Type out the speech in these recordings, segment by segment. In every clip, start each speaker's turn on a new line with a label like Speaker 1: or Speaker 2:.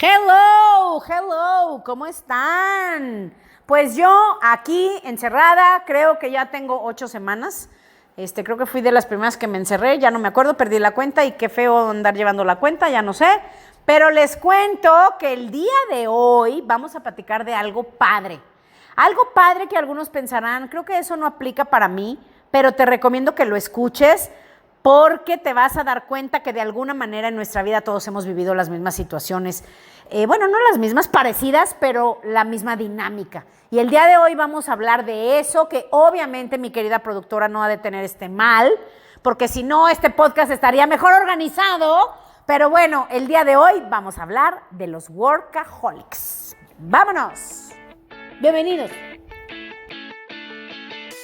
Speaker 1: Hello, ¿cómo están? Pues yo aquí encerrada, creo que ya tengo 8 semanas. Creo que fui de las primeras que me encerré, ya no me acuerdo, perdí la cuenta y qué feo andar llevando la cuenta, ya no sé. Pero les cuento que el día de hoy vamos a platicar de algo padre. Algo padre que algunos pensarán, creo que eso no aplica para mí, pero te recomiendo que lo escuches porque te vas a dar cuenta que de alguna manera en nuestra vida todos hemos vivido las mismas situaciones. Bueno, no las mismas, parecidas, pero la misma dinámica. Y el día de hoy vamos a hablar de eso, que obviamente mi querida productora no ha de tener mal, porque si no, este podcast estaría mejor organizado. Pero bueno, el día de hoy vamos a hablar de los workaholics. ¡Vámonos! Bienvenidos.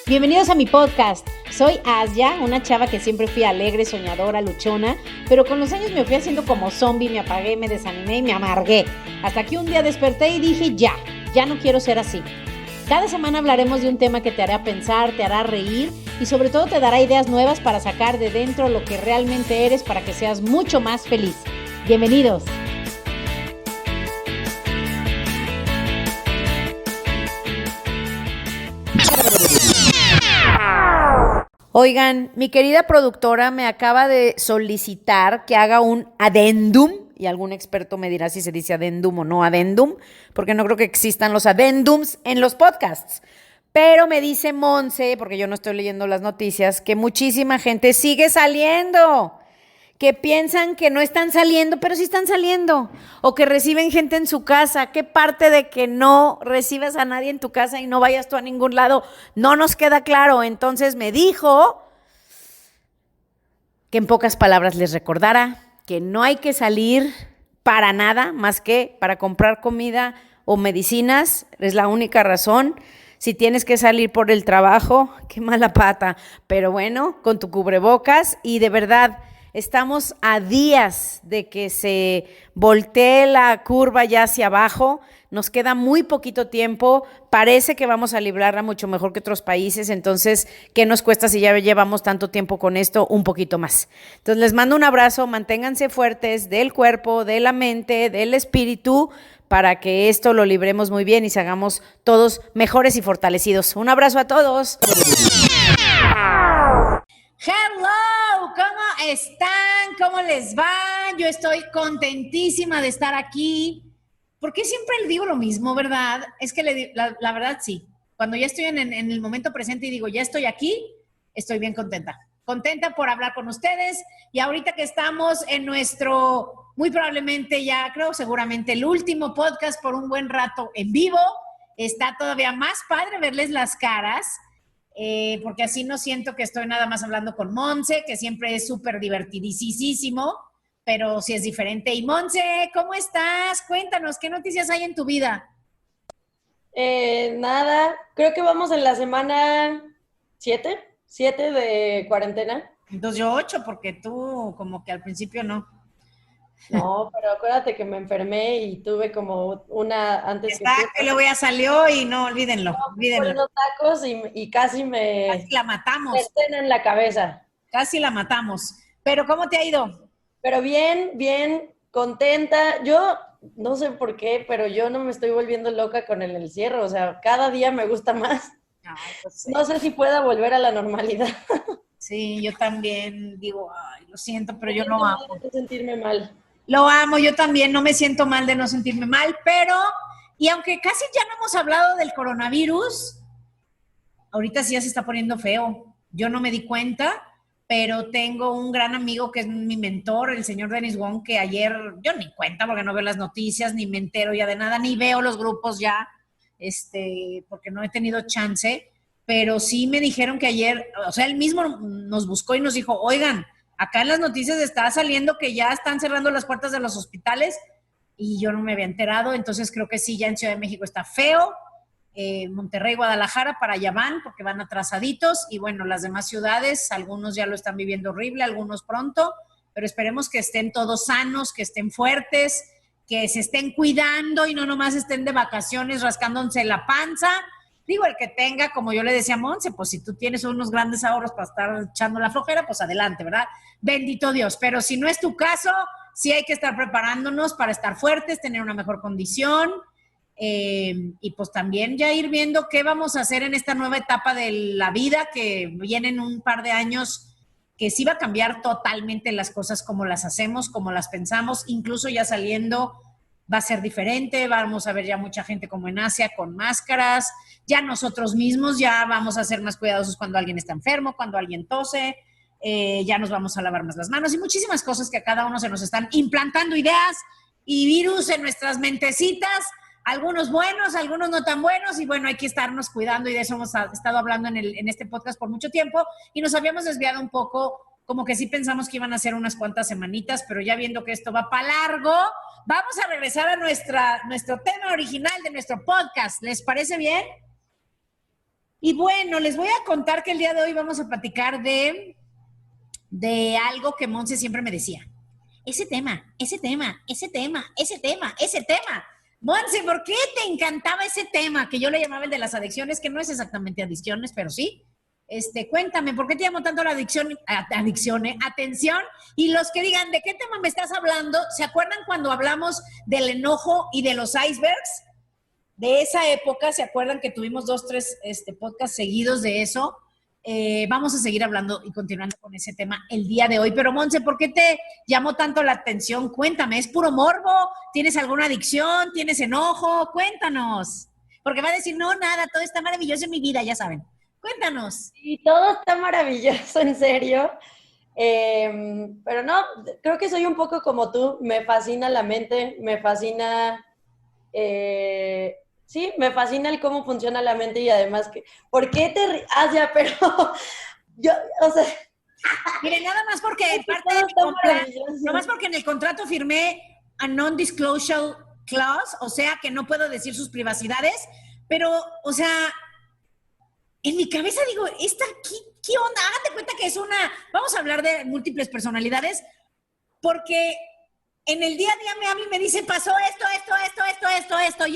Speaker 1: Bienvenidos a mi podcast. Soy Asya, una chava que siempre fui alegre, soñadora, luchona, pero con los años me fui haciendo como zombie, me apagué, me desanimé y me amargué. Hasta que un día desperté y dije, ya no quiero ser así. Cada semana hablaremos de un tema que te hará pensar, te hará reír y sobre todo te dará ideas nuevas para sacar de dentro lo que realmente eres para que seas mucho más feliz. Bienvenidos. Oigan, mi querida productora me acaba de solicitar que haga un adendum, y algún experto me dirá si se dice adendum o no adendum, porque no creo que existan los adendums en los podcasts. Pero me dice Monse, porque yo no estoy leyendo las noticias, que muchísima gente sigue saliendo, que piensan que no están saliendo, pero sí están saliendo, o que reciben gente en su casa. ¿Qué parte de que no recibas a nadie en tu casa y no vayas tú a ningún lado no nos queda claro? Entonces me dijo que en pocas palabras les recordara que no hay que salir para nada más que para comprar comida o medicinas, es la única razón. Si tienes que salir por el trabajo, qué mala pata, pero bueno, con tu cubrebocas. Y de verdad, estamos a días de que se voltee la curva ya hacia abajo, nos queda muy poquito tiempo, parece que vamos a librarla mucho mejor que otros países, entonces, ¿qué nos cuesta si ya llevamos tanto tiempo con esto? Un poquito más. Entonces, les mando un abrazo, manténganse fuertes del cuerpo, de la mente, del espíritu, para que esto lo libremos muy bien y se hagamos todos mejores y fortalecidos. Un abrazo a todos. Hello, ¿cómo están? ¿Cómo les va? Yo estoy contentísima de estar aquí. ¿Por qué siempre le digo lo mismo, verdad? Es que la verdad sí. Cuando ya estoy en el momento presente y digo, ya estoy aquí, estoy bien contenta. Contenta por hablar con ustedes. Y ahorita que estamos en nuestro, muy probablemente ya, creo seguramente el último podcast por un buen rato en vivo, está todavía más padre verles las caras. Porque así no siento que estoy nada más hablando con Monse, que siempre es súper divertidísimo, pero sí es diferente. Y Monse, ¿cómo estás? Cuéntanos, ¿qué noticias hay en tu vida?
Speaker 2: Nada, creo que vamos en la semana 7 de cuarentena.
Speaker 1: Entonces yo 8, porque tú como que al principio no.
Speaker 2: No, pero acuérdate que me enfermé y tuve como una antes que tú.
Speaker 1: Exacto, luego ya salió y no, olvídenlo,
Speaker 2: No, por
Speaker 1: olvídenlo.
Speaker 2: unos tacos y casi me
Speaker 1: Casi la matamos,
Speaker 2: en la cabeza.
Speaker 1: casi la matamos. Pero ¿cómo te ha ido?
Speaker 2: Pero bien, contenta. Yo no sé por qué, pero yo no me estoy volviendo loca con el encierro. O sea, cada día me gusta más.
Speaker 1: Ay, pues sí.
Speaker 2: No sé si pueda volver a la normalidad.
Speaker 1: Sí, yo también digo, ay, lo siento, pero
Speaker 2: Me
Speaker 1: yo
Speaker 2: siento
Speaker 1: lo
Speaker 2: mal
Speaker 1: amo.
Speaker 2: de sentirme mal.
Speaker 1: Lo amo, yo también, no me siento mal de no sentirme mal, pero, y aunque casi ya no hemos hablado del coronavirus, ahorita sí ya se está poniendo feo. Yo no me di cuenta, pero tengo un gran amigo que es mi mentor, el señor Dennis Wong, que ayer, yo ni cuenta porque no veo las noticias, ni me entero ya de nada, ni veo los grupos ya, porque no he tenido chance, pero sí me dijeron que ayer, o sea, él mismo nos buscó y nos dijo, oigan, acá en las noticias está saliendo que ya están cerrando las puertas de los hospitales y yo no me había enterado, entonces creo que sí, ya en Ciudad de México está feo, Monterrey, Guadalajara, para allá van, porque van atrasaditos, y bueno, las demás ciudades, algunos ya lo están viviendo horrible, algunos pronto, pero esperemos que estén todos sanos, que estén fuertes, que se estén cuidando y no nomás estén de vacaciones rascándose la panza. Digo, el que tenga, como yo le decía a Monse, pues si tú tienes unos grandes ahorros para estar echando la flojera, pues adelante, ¿verdad? Bendito Dios. Pero si no es tu caso, sí hay que estar preparándonos para estar fuertes, tener una mejor condición y pues también ya ir viendo qué vamos a hacer en esta nueva etapa de la vida que vienen un par de años que sí va a cambiar totalmente las cosas como las hacemos, como las pensamos, incluso ya saliendo va a ser diferente, vamos a ver ya mucha gente como en Asia con máscaras, ya nosotros mismos ya vamos a ser más cuidadosos cuando alguien está enfermo, cuando alguien tose, ya nos vamos a lavar más las manos y muchísimas cosas que a cada uno se nos están implantando ideas y virus en nuestras mentecitas, algunos buenos, algunos no tan buenos y bueno, hay que estarnos cuidando y de eso hemos estado hablando en este podcast por mucho tiempo y nos habíamos desviado un poco, como que sí pensamos que iban a ser unas cuantas semanitas, pero ya viendo que esto va para largo, vamos a regresar a nuestro tema original de nuestro podcast. ¿Les parece bien? Y bueno, les voy a contar que el día de hoy vamos a platicar de algo que Monse siempre me decía. Ese tema. Monse, ¿por qué te encantaba ese tema? Que yo le llamaba el de las adicciones, que no es exactamente adicciones, pero sí. Cuéntame, ¿por qué te llamó tanto la atención? Y los que digan, ¿de qué tema me estás hablando? ¿Se acuerdan cuando hablamos del enojo y de los icebergs? De esa época, ¿se acuerdan que tuvimos 2, 3 podcasts seguidos de eso? Vamos a seguir hablando y continuando con ese tema el día de hoy. Pero, Monse, ¿por qué te llamó tanto la atención? Cuéntame, ¿es puro morbo? ¿Tienes alguna adicción? ¿Tienes enojo? Cuéntanos. Porque va a decir, no, nada, todo está maravilloso en mi vida, ya saben. Cuéntanos.
Speaker 2: Y todo está maravilloso, en serio. Pero no, creo que soy un poco como tú. Me fascina la mente, me fascina... sí, me fascina el cómo funciona la mente y además que... ¿Por qué te... ya, pero... yo, o sea...
Speaker 1: Mire, nada más porque parte de mi contrato, no más porque en el contrato firmé a non-disclosure clause, o sea, que no puedo decir sus privacidades, pero, o sea... En mi cabeza digo, ¿qué onda? Hágate cuenta que es vamos a hablar de múltiples personalidades, porque en el día a día a mí me dicen, pasó esto, y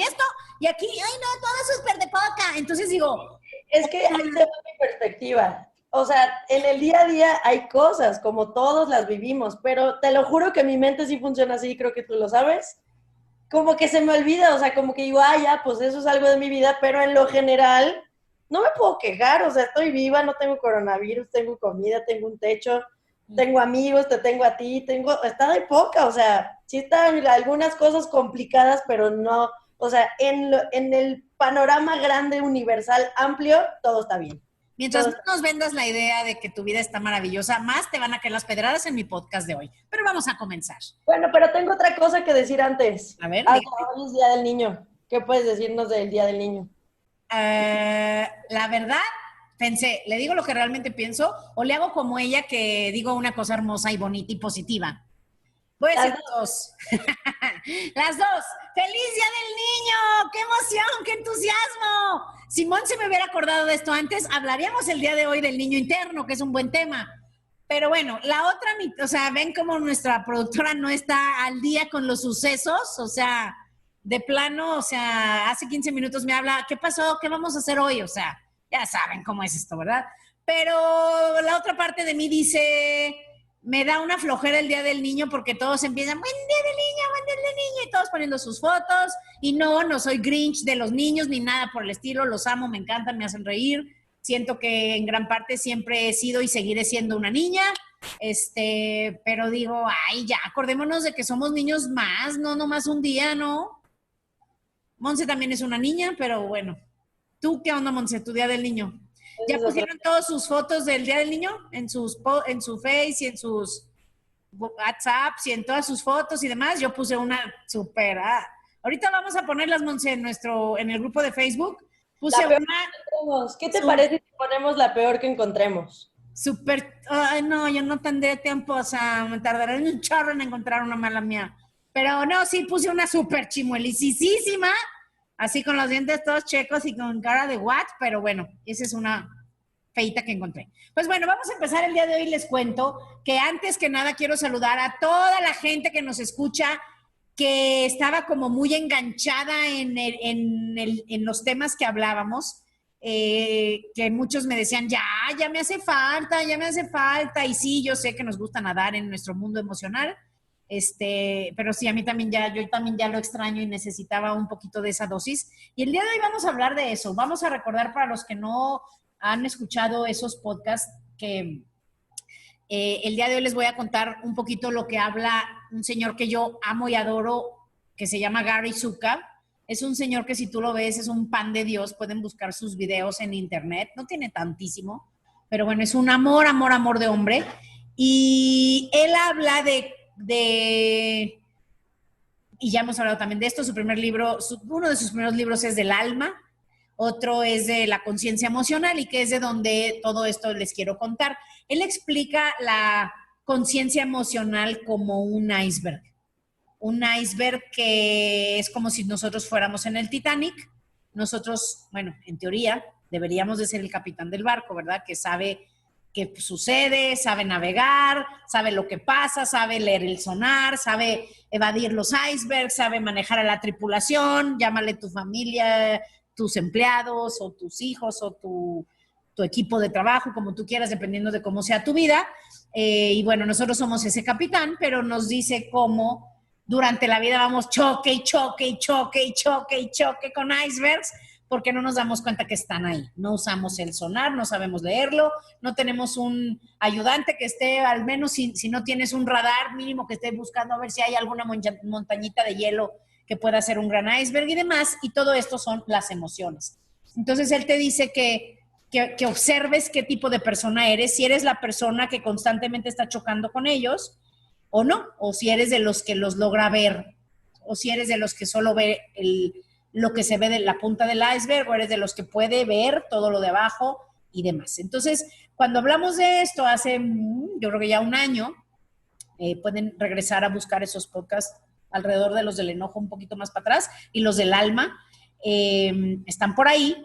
Speaker 1: esto, y aquí, ay no, todo es súper de poca. Entonces digo...
Speaker 2: Es que ahí se va mi perspectiva. O sea, en el día a día hay cosas, como todos las vivimos, pero te lo juro que mi mente sí funciona así, creo que tú lo sabes. Como que se me olvida, o sea, como que digo, ya, pues eso es algo de mi vida, pero en lo general... no me puedo quejar, o sea, estoy viva, no tengo coronavirus, tengo comida, tengo un techo, tengo amigos, te tengo a ti, está de poca, o sea, sí están algunas cosas complicadas, pero no, o sea, en el panorama grande, universal, amplio, todo está bien.
Speaker 1: Mientras no nos vendas la idea de que tu vida está maravillosa, más te van a caer las pedradas en mi podcast de hoy. Pero vamos a comenzar.
Speaker 2: Bueno, pero tengo otra cosa que decir antes.
Speaker 1: A ver.
Speaker 2: Hoy es Día del Niño. ¿Qué puedes decirnos del Día del Niño?
Speaker 1: La verdad, pensé, ¿le digo lo que realmente pienso o le hago como ella que digo una cosa hermosa y bonita y positiva? Voy a decir las dos. Las dos. ¡Feliz Día del Niño! ¡Qué emoción! ¡Qué entusiasmo! Simón se me hubiera acordado de esto antes, hablaríamos el día de hoy del niño interno, que es un buen tema. Pero bueno, la otra, o sea, ven cómo nuestra productora no está al día con los sucesos, o sea, de plano, o sea, hace 15 minutos me habla, ¿qué pasó? ¿Qué vamos a hacer hoy? O sea, ya saben cómo es esto, ¿verdad? Pero la otra parte de mí dice, me da una flojera el Día del Niño porque todos empiezan, buen día del niño, y todos poniendo sus fotos, y no soy Grinch de los niños ni nada por el estilo, los amo, me encantan, me hacen reír, siento que en gran parte siempre he sido y seguiré siendo una niña, pero digo, ay, ya, acordémonos de que somos niños más, no nomás un día, ¿no? Monse también es una niña, pero bueno. ¿Tú qué onda, Monse, tu Día del Niño? ¿Ya pusieron todas sus fotos del Día del Niño? En su Face y en sus WhatsApps y en todas sus fotos y demás. Yo puse una súper... ahorita vamos a ponerlas, Monse, en el grupo de Facebook. Puse una...
Speaker 2: ¿Qué te parece si ponemos la peor que encontremos?
Speaker 1: Súper... Ay, no, yo no tendré tiempo, o sea, me tardaré un chorro en encontrar una mala mía. Pero no, sí puse una súper chimuelisísima, así con los dientes todos checos y con cara de what, pero bueno, esa es una feita que encontré. Pues bueno, vamos a empezar el día de hoy. Les cuento que antes que nada quiero saludar a toda la gente que nos escucha, que estaba como muy enganchada en los temas que hablábamos, que muchos me decían, ya me hace falta, y sí, yo sé que nos gusta nadar en nuestro mundo emocional. Pero sí, a mí también yo también ya lo extraño y necesitaba un poquito de esa dosis. Y el día de hoy vamos a hablar de eso. Vamos a recordar para los que no han escuchado esos podcasts que el día de hoy les voy a contar un poquito lo que habla un señor que yo amo y adoro, que se llama Gary Zukav. Es un señor que si tú lo ves es un pan de Dios. Pueden buscar sus videos en internet. No tiene tantísimo, pero bueno, es un amor, amor, amor de hombre. Y él habla y ya hemos hablado también de esto, su primer libro, uno de sus primeros libros es del alma, otro es de la conciencia emocional y que es de donde todo esto les quiero contar. Él explica la conciencia emocional como un iceberg que es como si nosotros fuéramos en el Titanic. Nosotros, bueno, en teoría, deberíamos de ser el capitán del barco, ¿verdad? Que sabe qué sucede, sabe navegar, sabe lo que pasa, sabe leer el sonar, sabe evadir los icebergs, sabe manejar a la tripulación, llámale tu familia, tus empleados o tus hijos o tu equipo de trabajo, como tú quieras, dependiendo de cómo sea tu vida. Y bueno, nosotros somos ese capitán, pero nos dice cómo durante la vida vamos choque y choque y choque y choque y choque con icebergs, porque no nos damos cuenta que están ahí. No usamos el sonar, no sabemos leerlo, no tenemos un ayudante que esté, al menos si no tienes un radar mínimo que esté buscando a ver si hay alguna montañita de hielo que pueda ser un gran iceberg y demás, y todo esto son las emociones. Entonces él te dice que observes qué tipo de persona eres, si eres la persona que constantemente está chocando con ellos o no, o si eres de los que los logra ver, o si eres de los que solo ve lo que se ve de la punta del iceberg, o eres de los que puede ver todo lo de abajo y demás. Entonces, cuando hablamos de esto hace, yo creo que ya un año, pueden regresar a buscar esos podcasts alrededor de los del enojo un poquito más para atrás, y los del alma están por ahí,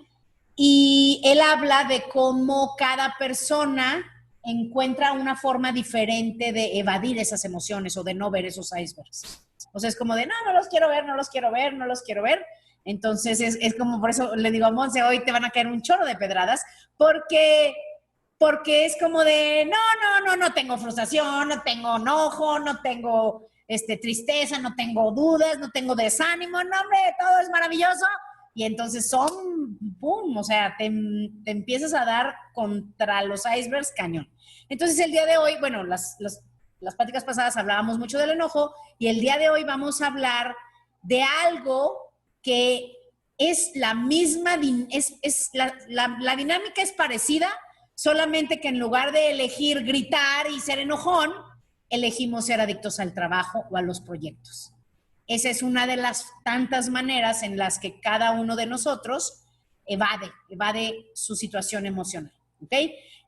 Speaker 1: y él habla de cómo cada persona encuentra una forma diferente de evadir esas emociones o de no ver esos icebergs. O sea, es como de, no los quiero ver, no los quiero ver, no los quiero ver. Entonces, es como, por eso le digo a Monse, hoy te van a caer un chorro de pedradas, porque es como de, no tengo frustración, no tengo enojo, no tengo tristeza, no tengo dudas, no tengo desánimo, no, hombre, todo es maravilloso. Y entonces ¡pum! O sea, te empiezas a dar contra los icebergs cañón. Entonces el día de hoy, bueno, las pláticas pasadas hablábamos mucho del enojo, y el día de hoy vamos a hablar de algo que es la misma, la dinámica es parecida, solamente que en lugar de elegir gritar y ser enojón, elegimos ser adictos al trabajo o a los proyectos. Esa es una de las tantas maneras en las que cada uno de nosotros evade su situación emocional, ¿ok?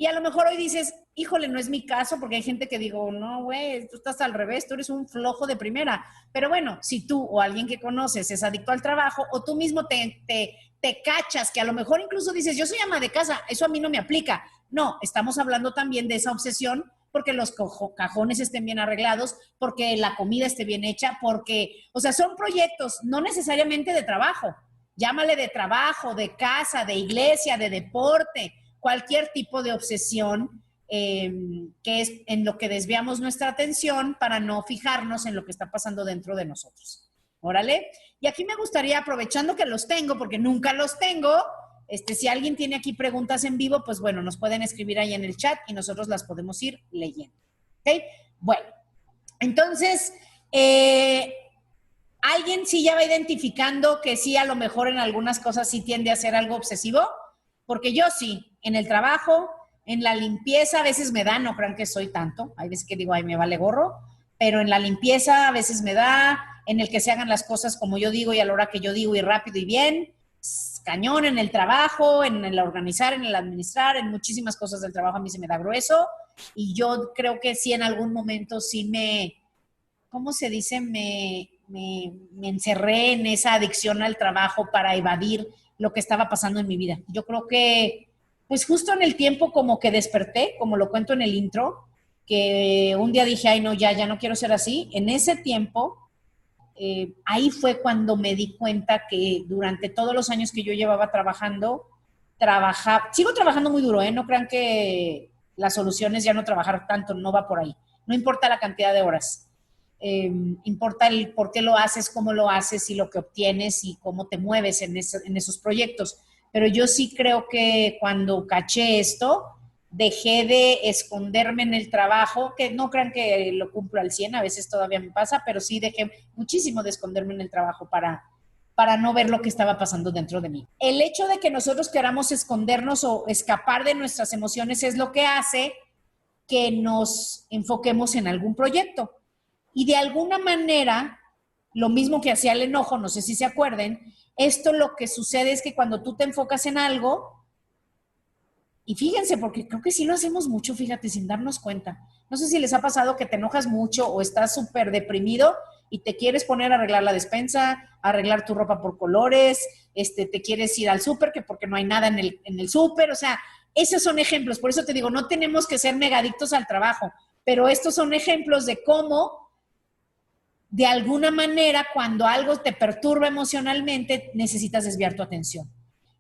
Speaker 1: Y a lo mejor hoy dices, híjole, no es mi caso, porque hay gente que digo, no, güey, tú estás al revés, tú eres un flojo de primera. Pero bueno, si tú o alguien que conoces es adicto al trabajo, o tú mismo te cachas, que a lo mejor incluso dices, yo soy ama de casa, eso a mí no me aplica. No, estamos hablando también de esa obsesión porque los cajones estén bien arreglados, porque la comida esté bien hecha, porque, o sea, son proyectos, no necesariamente de trabajo. Llámale de trabajo, de casa, de iglesia, de deporte, cualquier tipo de obsesión que es en lo que desviamos nuestra atención para no fijarnos en lo que está pasando dentro de nosotros. Órale. Y aquí me gustaría, aprovechando que los tengo, porque nunca los tengo, si alguien tiene aquí preguntas en vivo, pues bueno, nos pueden escribir ahí en el chat y nosotros las podemos ir leyendo. ¿Ok? Bueno, entonces, ¿alguien sí ya va identificando que sí, a lo mejor en algunas cosas sí tiende a ser algo obsesivo? Porque yo sí, en el trabajo, en la limpieza, a veces me da, no crean que soy tanto, hay veces que digo, ay, me vale gorro, pero en la limpieza a veces me da, en el que se hagan las cosas como yo digo y a la hora que yo digo y rápido y bien, cañón, en el trabajo, en el organizar, en el administrar, en muchísimas cosas del trabajo a mí se me da grueso, y yo creo que sí en algún momento sí ¿cómo se dice? Me encerré en esa adicción al trabajo para evadir lo que estaba pasando en mi vida. Yo creo que, pues justo en el tiempo como que desperté, como lo cuento en el intro, que un día dije, ay no, ya no quiero ser así. En ese tiempo, ahí fue cuando me di cuenta que durante todos los años que yo llevaba trabajando, sigo trabajando muy duro, no crean que la solución es ya no trabajar tanto, no va por ahí. No importa la cantidad de horas. importa el por qué lo haces, cómo lo haces y lo que obtienes y cómo te mueves en esos proyectos. Pero yo sí creo que cuando caché esto, dejé de esconderme en el trabajo, que no crean que lo cumplo al 100, a veces todavía me pasa, pero sí dejé muchísimo de esconderme en el trabajo para no ver lo que estaba pasando dentro de mí. El hecho de que nosotros queramos escondernos o escapar de nuestras emociones es lo que hace que nos enfoquemos en algún proyecto. Y de alguna manera, lo mismo que hacía el enojo, no sé si se acuerden, esto lo que sucede es que cuando tú te enfocas en algo, y fíjense, porque creo que sí lo hacemos mucho, fíjate, sin darnos cuenta. No sé si les ha pasado que te enojas mucho o estás súper deprimido y te quieres poner a arreglar la despensa, a arreglar tu ropa por colores, te quieres ir al súper, que porque no hay nada en el súper, o sea, esos son ejemplos. Por eso te digo, no tenemos que ser megadictos al trabajo, pero estos son ejemplos de cómo, de alguna manera, cuando algo te perturba emocionalmente, necesitas desviar tu atención.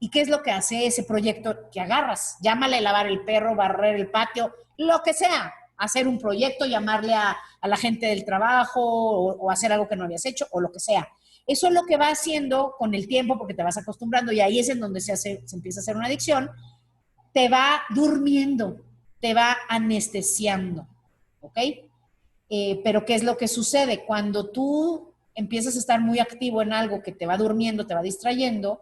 Speaker 1: ¿Y qué es lo que hace ese proyecto que agarras? Llámale lavar el perro, barrer el patio, lo que sea. Hacer un proyecto, llamarle a la gente del trabajo o hacer algo que no habías hecho o lo que sea. Eso es lo que va haciendo con el tiempo porque te vas acostumbrando y ahí es en donde se empieza a hacer una adicción. Te va durmiendo, te va anestesiando, ¿ok? Pero ¿qué es lo que sucede? Cuando tú empiezas a estar muy activo en algo que te va durmiendo, te va distrayendo,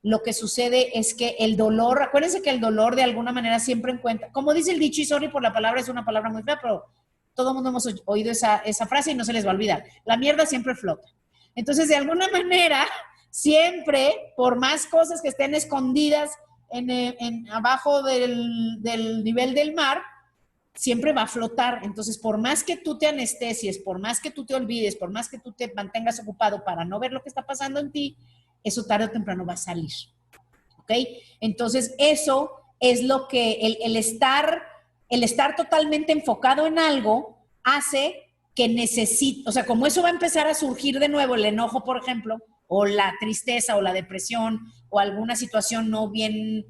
Speaker 1: lo que sucede es que el dolor, acuérdense que el dolor de alguna manera siempre encuentra, como dice el dicho, y sorry por la palabra, es una palabra muy fea, pero todo el mundo hemos oído esa frase y no se les va a olvidar. La mierda siempre flota. Entonces, de alguna manera, siempre, por más cosas que estén escondidas abajo del nivel del mar, siempre va a flotar. Entonces, por más que tú te anestesies, por más que tú te olvides, por más que tú te mantengas ocupado para no ver lo que está pasando en ti, eso tarde o temprano va a salir. ¿Ok? Entonces, eso es lo que el estar totalmente enfocado en algo hace que necesite, o sea, como eso va a empezar a surgir de nuevo, el enojo, por ejemplo, o la tristeza o la depresión o alguna situación no bien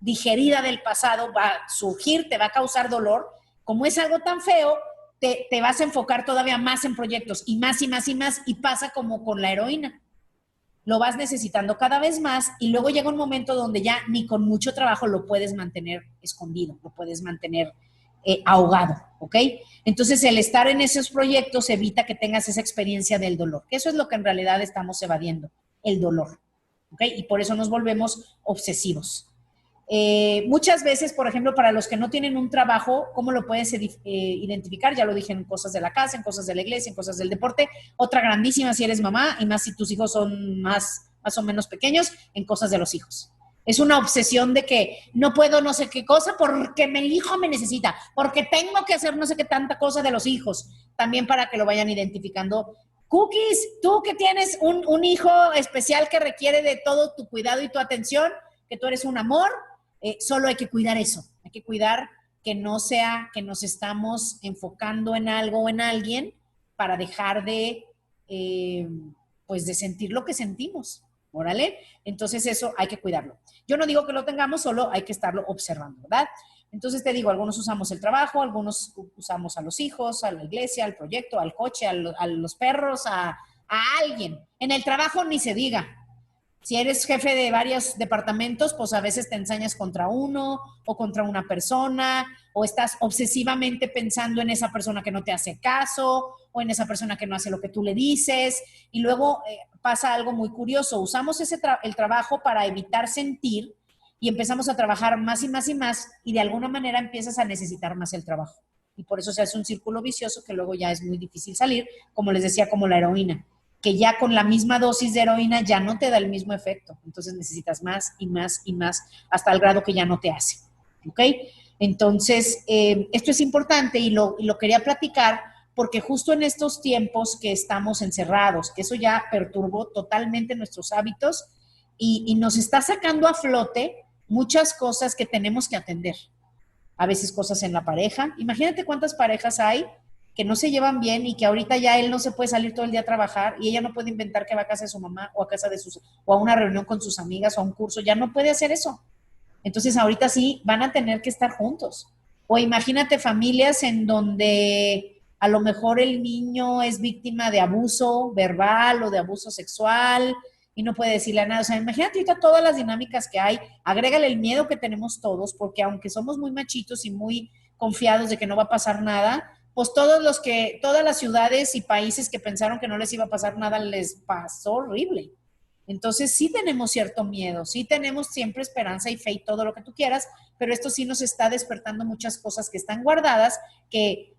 Speaker 1: digerida del pasado va a surgir, te va a causar dolor. Como es algo tan feo, te vas a enfocar todavía más en proyectos y más y más y más, y pasa como con la heroína. Lo vas necesitando cada vez más y luego llega un momento donde ya ni con mucho trabajo lo puedes mantener escondido, lo puedes mantener ahogado, ¿ok? Entonces el estar en esos proyectos evita que tengas esa experiencia del dolor, que eso es lo que en realidad estamos evadiendo, el dolor, ¿ok? Y por eso nos volvemos obsesivos. Muchas veces, por ejemplo, para los que no tienen un trabajo, ¿cómo lo puedes identificar? Ya lo dije en cosas de la casa, en cosas de la iglesia, en cosas del deporte. Otra grandísima si eres mamá y más si tus hijos son más o menos pequeños, en cosas de los hijos. Es una obsesión de que no puedo no sé qué cosa porque mi hijo me necesita, porque tengo que hacer no sé qué tanta cosa de los hijos, también para que lo vayan identificando. Cookies, tú que tienes un hijo especial que requiere de todo tu cuidado y tu atención, que tú eres un amor, solo hay que cuidar eso, hay que cuidar que no sea que nos estamos enfocando en algo o en alguien para dejar pues de sentir lo que sentimos, ¿órale? Entonces eso hay que cuidarlo. Yo no digo que lo tengamos, solo hay que estarlo observando, ¿verdad? Entonces te digo, algunos usamos el trabajo, algunos usamos a los hijos, a la iglesia, al proyecto, al coche, a los perros, a alguien. En el trabajo ni se diga. Si eres jefe de varios departamentos, pues a veces te ensañas contra uno o contra una persona, o estás obsesivamente pensando en esa persona que no te hace caso o en esa persona que no hace lo que tú le dices. Y luego pasa algo muy curioso. Usamos el trabajo para evitar sentir y empezamos a trabajar más y más y más y de alguna manera empiezas a necesitar más el trabajo. Y por eso se hace un círculo vicioso que luego ya es muy difícil salir, como les decía, como la heroína, que ya con la misma dosis de heroína ya no te da el mismo efecto. Entonces necesitas más y más y más hasta el grado que ya no te hace. ¿Ok? Entonces, esto es importante y lo quería platicar porque justo en estos tiempos que estamos encerrados, que eso ya perturbó totalmente nuestros hábitos y nos está sacando a flote muchas cosas que tenemos que atender. A veces cosas en la pareja. Imagínate cuántas parejas hay que no se llevan bien y que ahorita ya él no se puede salir todo el día a trabajar y ella no puede inventar que va a casa de su mamá o a casa de o a una reunión con sus amigas o a un curso, ya no puede hacer eso. Entonces ahorita sí van a tener que estar juntos. O imagínate familias en donde A lo mejor el niño es víctima de abuso verbal o de abuso sexual y no puede decirle nada. O sea, imagínate ahorita todas las dinámicas que hay, agrégale el miedo que tenemos todos, porque aunque somos muy machitos y muy confiados de que no va a pasar nada, pues todas las ciudades y países que pensaron que no les iba a pasar nada, les pasó horrible. Entonces sí tenemos cierto miedo, sí tenemos siempre esperanza y fe y todo lo que tú quieras, pero esto sí nos está despertando muchas cosas que están guardadas, que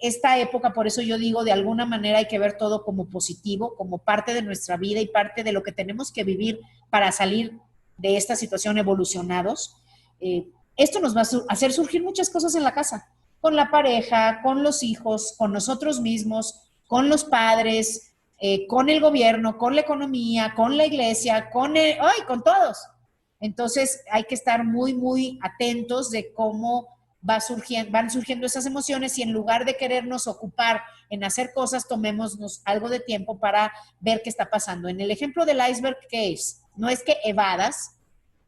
Speaker 1: esta época, por eso yo digo, de alguna manera hay que ver todo como positivo, como parte de nuestra vida y parte de lo que tenemos que vivir para salir de esta situación evolucionados. Esto nos va a hacer surgir muchas cosas en la casa, con la pareja, con los hijos, con nosotros mismos, con los padres, con el gobierno, con la economía, con la iglesia, con todos. Entonces hay que estar muy, muy atentos de cómo van surgiendo esas emociones y en lugar de querernos ocupar en hacer cosas, tomémonos algo de tiempo para ver qué está pasando. En el ejemplo del iceberg, ¿qué es? No es que evadas,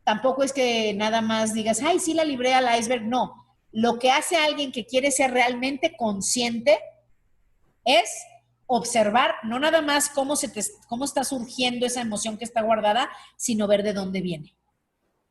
Speaker 1: tampoco es que nada más digas, ay, sí la libré al iceberg, no. Lo que hace alguien que quiere ser realmente consciente es observar, no nada más cómo está surgiendo esa emoción que está guardada, sino ver de dónde viene.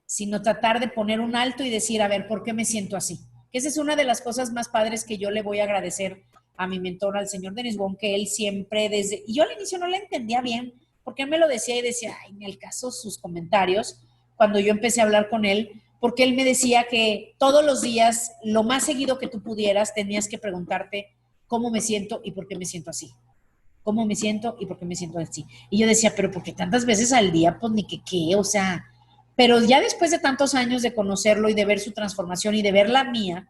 Speaker 1: Sino tratar de poner un alto y decir, a ver, ¿por qué me siento así? Que esa es una de las cosas más padres que yo le voy a agradecer a mi mentor, al señor Denis Wong, que él siempre y yo al inicio no le entendía bien, porque él me lo decía y decía, ay, en el caso sus comentarios, cuando yo empecé a hablar con él, porque él me decía que todos los días, lo más seguido que tú pudieras, tenías que preguntarte cómo me siento y por qué me siento así. Cómo me siento y por qué me siento así. Y yo decía, pero ¿por qué tantas veces al día? Pues ni que qué, o sea, pero ya después de tantos años de conocerlo y de ver su transformación y de ver la mía,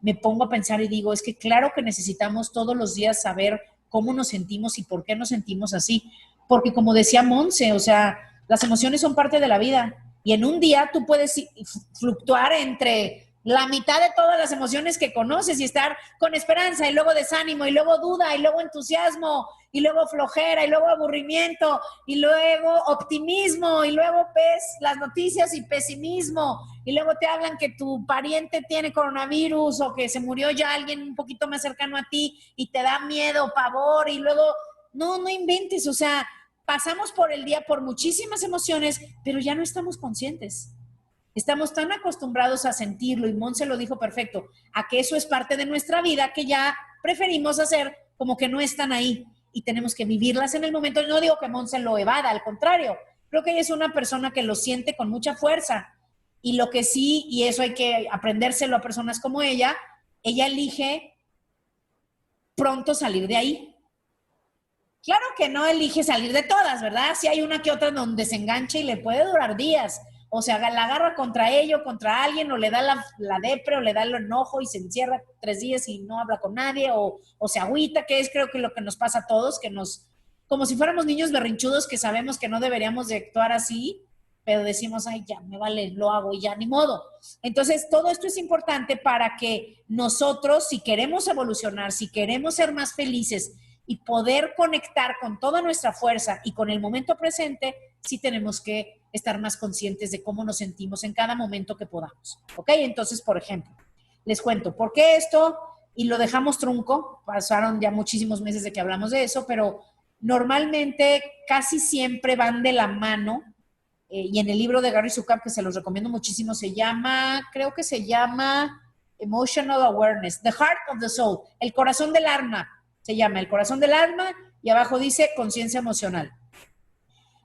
Speaker 1: me pongo a pensar y digo, es que claro que necesitamos todos los días saber cómo nos sentimos y por qué nos sentimos así. Porque como decía Monse, o sea, las emociones son parte de la vida y en un día tú puedes fluctuar entre la mitad de todas las emociones que conoces y estar con esperanza y luego desánimo y luego duda y luego entusiasmo y luego flojera y luego aburrimiento y luego optimismo y luego ves las noticias y pesimismo y luego te hablan que tu pariente tiene coronavirus o que se murió ya alguien un poquito más cercano a ti y te da miedo, pavor y luego no inventes, o sea, pasamos por el día por muchísimas emociones, pero ya no estamos conscientes. Estamos tan acostumbrados a sentirlo, y Monse lo dijo perfecto, a que eso es parte de nuestra vida, que ya preferimos hacer como que no están ahí y tenemos que vivirlas en el momento. No digo que Monse lo evada, al contrario, creo que ella es una persona que lo siente con mucha fuerza y lo que sí, y eso hay que aprendérselo a personas como ella elige pronto salir de ahí. Claro que no elige salir de todas, ¿verdad? Si hay una que otra donde se engancha y le puede durar días. O sea, la agarra contra ello, contra alguien, o le da la depre, o le da el enojo y se encierra 3 días y no habla con nadie, o se agüita, que es creo que lo que nos pasa a todos, como si fuéramos niños berrinchudos que sabemos que no deberíamos de actuar así, pero decimos, ay, ya, me vale, lo hago y ya, ni modo. Entonces, todo esto es importante para que nosotros, si queremos evolucionar, si queremos ser más felices, y poder conectar con toda nuestra fuerza y con el momento presente, sí tenemos que estar más conscientes de cómo nos sentimos en cada momento que podamos. ¿Ok? Entonces, por ejemplo, les cuento, ¿por qué esto? Y lo dejamos trunco, pasaron ya muchísimos meses de que hablamos de eso, pero normalmente casi siempre van de la mano, y en el libro de Gary Zukav, que se los recomiendo muchísimo, creo que se llama Emotional Awareness, The Heart of the Soul, el corazón del alma, se llama El corazón del alma, y abajo dice conciencia emocional.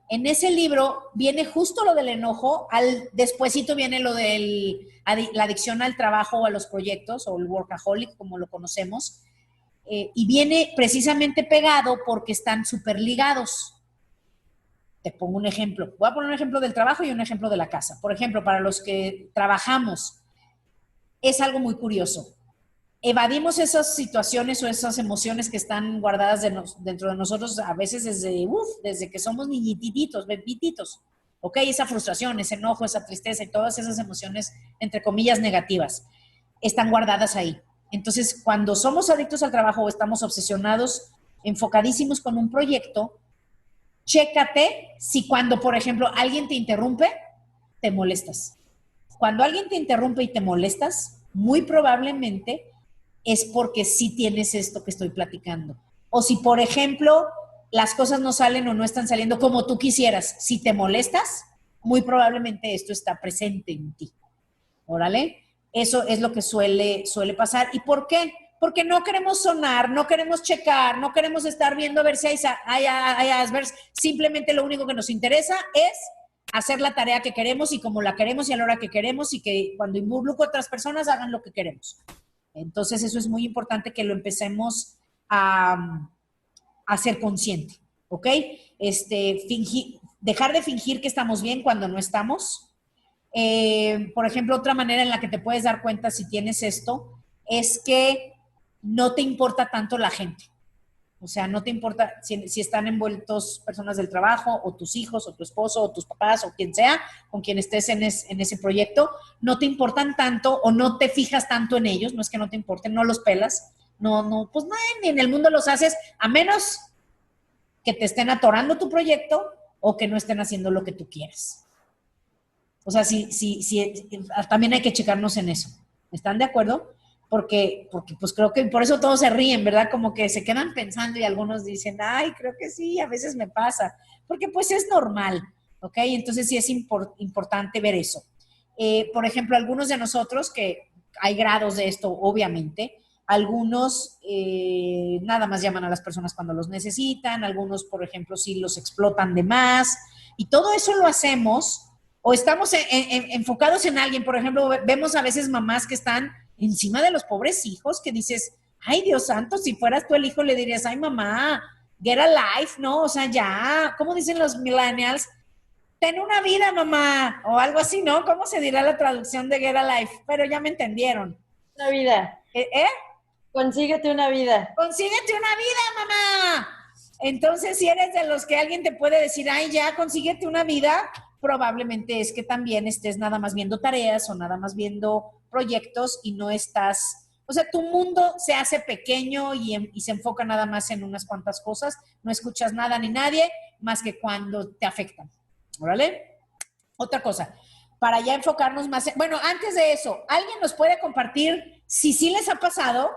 Speaker 1: En ese libro viene justo lo del enojo, despuesito viene lo de la adicción al trabajo o a los proyectos, o el workaholic, como lo conocemos, y viene precisamente pegado porque están súper ligados. Te pongo un ejemplo. Voy a poner un ejemplo del trabajo y un ejemplo de la casa. Por ejemplo, para los que trabajamos, es algo muy curioso. Evadimos esas situaciones o esas emociones que están guardadas dentro de nosotros a veces desde que somos niñititos, bebititos, ¿ok? Esa frustración, ese enojo, esa tristeza y todas esas emociones, entre comillas, negativas, están guardadas ahí. Entonces, cuando somos adictos al trabajo o estamos obsesionados, enfocadísimos con un proyecto, chécate si cuando, por ejemplo, alguien te interrumpe, te molestas. Cuando alguien te interrumpe y te molestas, muy probablemente es porque sí tienes esto que estoy platicando. O si, por ejemplo, las cosas no salen o no están saliendo como tú quisieras, si te molestas, muy probablemente esto está presente en ti. Órale, eso es lo que suele pasar. ¿Y por qué? Porque no queremos sonar, no queremos checar, no queremos estar viendo a ver si hay Aspergers. Simplemente lo único que nos interesa es hacer la tarea que queremos y como la queremos y a la hora que queremos y que cuando involucro a otras personas hagan lo que queremos. Entonces eso es muy importante que lo empecemos a ser consciente, ¿ok? Dejar de fingir que estamos bien cuando no estamos. Por ejemplo, otra manera en la que te puedes dar cuenta si tienes esto es que no te importa tanto la gente. O sea, no te importa si están envueltos personas del trabajo o tus hijos o tu esposo o tus papás o quien sea con quien estés en ese proyecto, no te importan tanto o no te fijas tanto en ellos, no es que no te importen, no los pelas, no, pues no, ni en el mundo los haces, a menos que te estén atorando tu proyecto o que no estén haciendo lo que tú quieres. O sea, también hay que checarnos en eso. ¿Están de acuerdo? Porque pues creo que por eso todos se ríen, ¿verdad? Como que se quedan pensando y algunos dicen, ay, creo que sí, a veces me pasa. Porque pues es normal, ¿ok? Entonces sí es importante ver eso. Por ejemplo, algunos de nosotros, que hay grados de esto, obviamente, algunos nada más llaman a las personas cuando los necesitan, algunos, por ejemplo, sí los explotan de más, y todo eso lo hacemos o estamos enfocados en alguien. Por ejemplo, vemos a veces mamás que están encima de los pobres hijos, que dices, ay, Dios santo, si fueras tú el hijo le dirías, ay, mamá, get a life, ¿no? O sea, ya, ¿cómo dicen los millennials? Ten una vida, mamá, o algo así, ¿no? ¿Cómo se dirá la traducción de get a life? Pero ya me entendieron.
Speaker 2: Una vida.
Speaker 1: ¿Eh?
Speaker 2: Consíguete una vida.
Speaker 1: Consíguete una vida, mamá. Entonces, si eres de los que alguien te puede decir, ay, ya, consíguete una vida, probablemente es que también estés nada más viendo tareas o nada más viendo proyectos y no estás, o sea, tu mundo se hace pequeño y se enfoca nada más en unas cuantas cosas, no escuchas nada ni nadie más que cuando te afectan. ¿Órale? Otra cosa, para ya enfocarnos más, bueno, antes de eso, ¿alguien nos puede compartir si sí les ha pasado?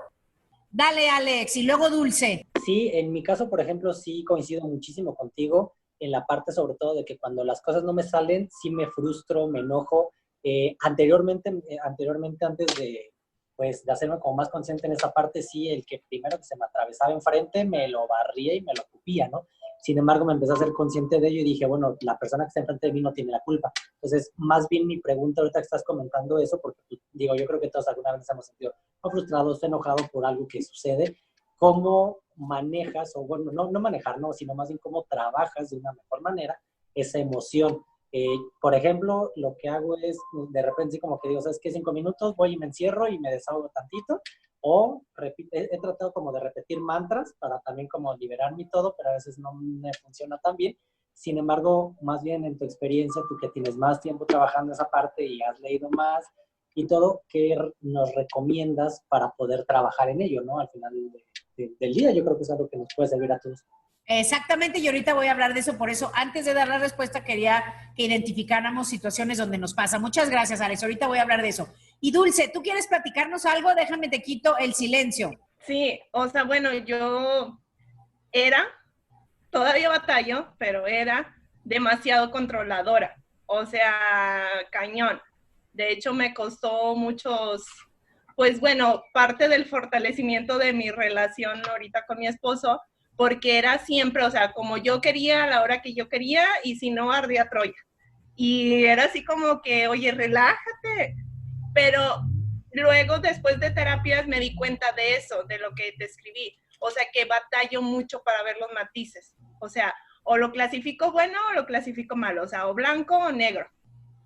Speaker 1: Dale, Alex, y luego Dulce.
Speaker 3: Sí, en mi caso, por ejemplo, sí coincido muchísimo contigo en la parte sobre todo de que cuando las cosas no me salen, sí me frustro, me enojo. Anteriormente, antes de, pues, de hacerme como más consciente en esa parte, sí, el que primero que se me atravesaba enfrente me lo barría y me lo cupía, ¿no? Sin embargo, me empecé a ser consciente de ello y dije, bueno, la persona que está enfrente de mí no tiene la culpa. Entonces, más bien mi pregunta ahorita que estás comentando eso, porque digo, yo creo que todos alguna vez nos hemos sentido frustrados, enojados por algo que sucede. ¿Cómo manejas, o bueno, no manejar, no, sino más bien cómo trabajas de una mejor manera esa emoción? Por ejemplo, lo que hago es, de repente, sí, como que digo, ¿sabes qué? 5 minutos, voy y me encierro y me desahogo tantito, o he tratado como de repetir mantras para también como liberarme y todo, pero a veces no me funciona tan bien. Sin embargo, más bien en tu experiencia, tú que tienes más tiempo trabajando esa parte y has leído más y todo, ¿qué nos recomiendas para poder trabajar en ello, ¿no? Al final del día, yo creo que es algo que nos puede servir a todos.
Speaker 1: Exactamente, y ahorita voy a hablar de eso, por eso antes de dar la respuesta quería que identificáramos situaciones donde nos pasa. Muchas gracias, Alex, ahorita voy a hablar de eso. Y Dulce, ¿tú quieres platicarnos algo? Déjame te quito el silencio.
Speaker 4: Sí, o sea, bueno, yo todavía batallo, pero era demasiado controladora, o sea, cañón. De hecho, me costó pues bueno, parte del fortalecimiento de mi relación ahorita con mi esposo, porque era siempre, o sea, como yo quería a la hora que yo quería, y si no, ardía Troya. Y era así como que, oye, relájate. Pero luego, después de terapias, me di cuenta de eso, de lo que te escribí. O sea, que batallo mucho para ver los matices. O sea, o lo clasifico bueno o lo clasifico malo. O sea, o blanco o negro.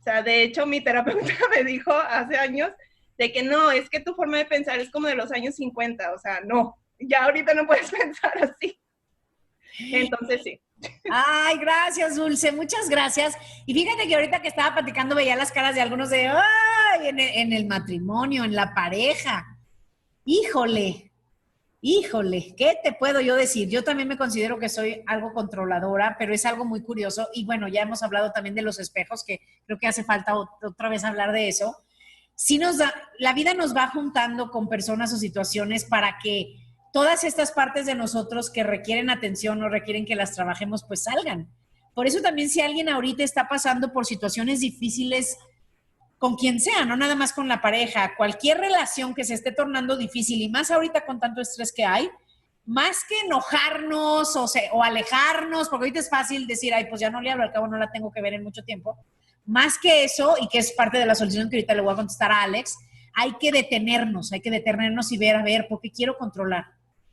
Speaker 4: O sea, de hecho, mi terapeuta me dijo hace años de que no, es que tu forma de pensar es como de los años 50. O sea, no, ya ahorita no puedes pensar así. Entonces, sí.
Speaker 1: Ay, gracias, Dulce, muchas gracias. Y fíjate que ahorita que estaba platicando veía las caras de algunos de, ay, en el matrimonio, en la pareja. Híjole, ¿qué te puedo yo decir? Yo también me considero que soy algo controladora, pero es algo muy curioso. Y bueno, ya hemos hablado también de los espejos, que creo que hace falta otra vez hablar de eso. sí la vida nos va juntando con personas o situaciones para que todas estas partes de nosotros que requieren atención o requieren que las trabajemos, pues salgan. Por eso también si alguien ahorita está pasando por situaciones difíciles con quien sea, no nada más con la pareja, cualquier relación que se esté tornando difícil y más ahorita con tanto estrés que hay, más que enojarnos o alejarnos, porque ahorita es fácil decir, ay, pues ya no le hablo, al cabo no la tengo que ver en mucho tiempo. Más que eso, y que es parte de la solución que ahorita le voy a contestar a Alex, hay que detenernos y ver, a ver, ¿por qué quiero controlar?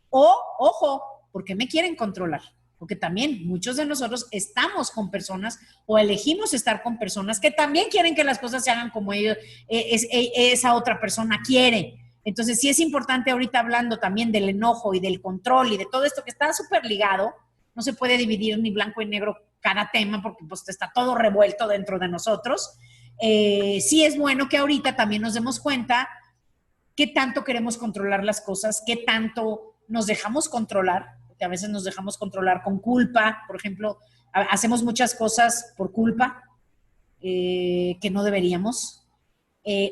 Speaker 1: O, ojo, ¿por qué me quieren controlar? Porque también muchos de nosotros estamos con personas o elegimos estar con personas que también quieren que las cosas se hagan como esa otra persona quiere. Entonces sí es importante ahorita hablando también del enojo y del control y de todo esto que está súper ligado. No se puede dividir ni blanco y negro cada tema porque pues está todo revuelto dentro de nosotros. Sí es bueno que ahorita también nos demos cuenta qué tanto queremos controlar las cosas, qué tanto nos dejamos controlar, porque a veces nos dejamos controlar con culpa. Por ejemplo, hacemos muchas cosas por culpa que no deberíamos.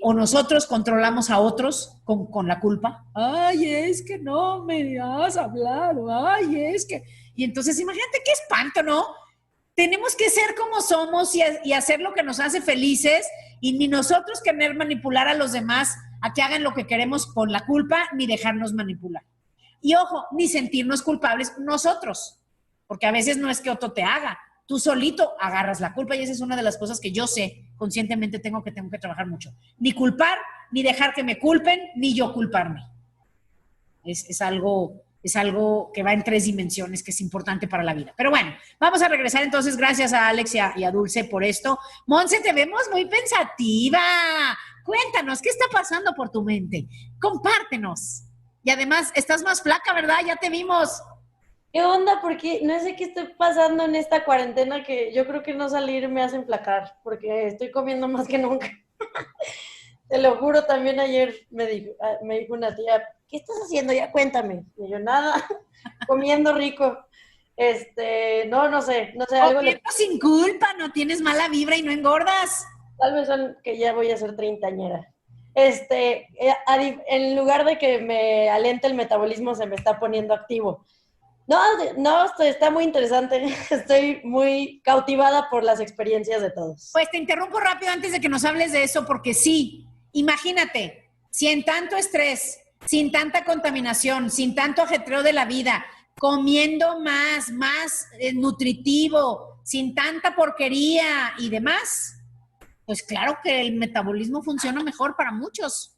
Speaker 1: O nosotros controlamos a otros con la culpa. Ay, es que no me has hablado. Ay, es que... Y entonces imagínate qué espanto, ¿no? Tenemos que ser como somos y hacer lo que nos hace felices y ni nosotros querer manipular a los demás a que hagan lo que queremos con la culpa ni dejarnos manipular. Y ojo, ni sentirnos culpables nosotros, porque a veces no es que otro te haga, tú solito agarras la culpa y esa es una de las cosas que yo sé, conscientemente tengo que trabajar mucho. Ni culpar, ni dejar que me culpen, ni yo culparme. Es algo que va en 3 dimensiones, que es importante para la vida. Pero bueno, vamos a regresar entonces, gracias a Alex y a Dulce por esto. Monse, te vemos muy pensativa. Cuéntanos, ¿qué está pasando por tu mente? Compártenos. Y además, estás más flaca, ¿verdad? Ya te vimos.
Speaker 2: ¿Qué onda? Porque no sé qué estoy pasando en esta cuarentena que yo creo que no salir me hace enflacar, porque estoy comiendo más que nunca. Te lo juro, también ayer me dijo una tía, ¿qué estás haciendo? Ya cuéntame. Y yo, nada, comiendo rico. No sé. Algo
Speaker 1: sin culpa, no tienes mala vibra y no engordas.
Speaker 2: Tal vez son que ya voy a ser treintañera. En lugar de que me alente el metabolismo, se me está poniendo activo. No, está muy interesante. Estoy muy cautivada por las experiencias de todos.
Speaker 1: Pues te interrumpo rápido antes de que nos hables de eso, porque sí, imagínate, si en tanto estrés, sin tanta contaminación, sin tanto ajetreo de la vida, comiendo más nutritivo, sin tanta porquería y demás, pues claro que el metabolismo funciona mejor para muchos.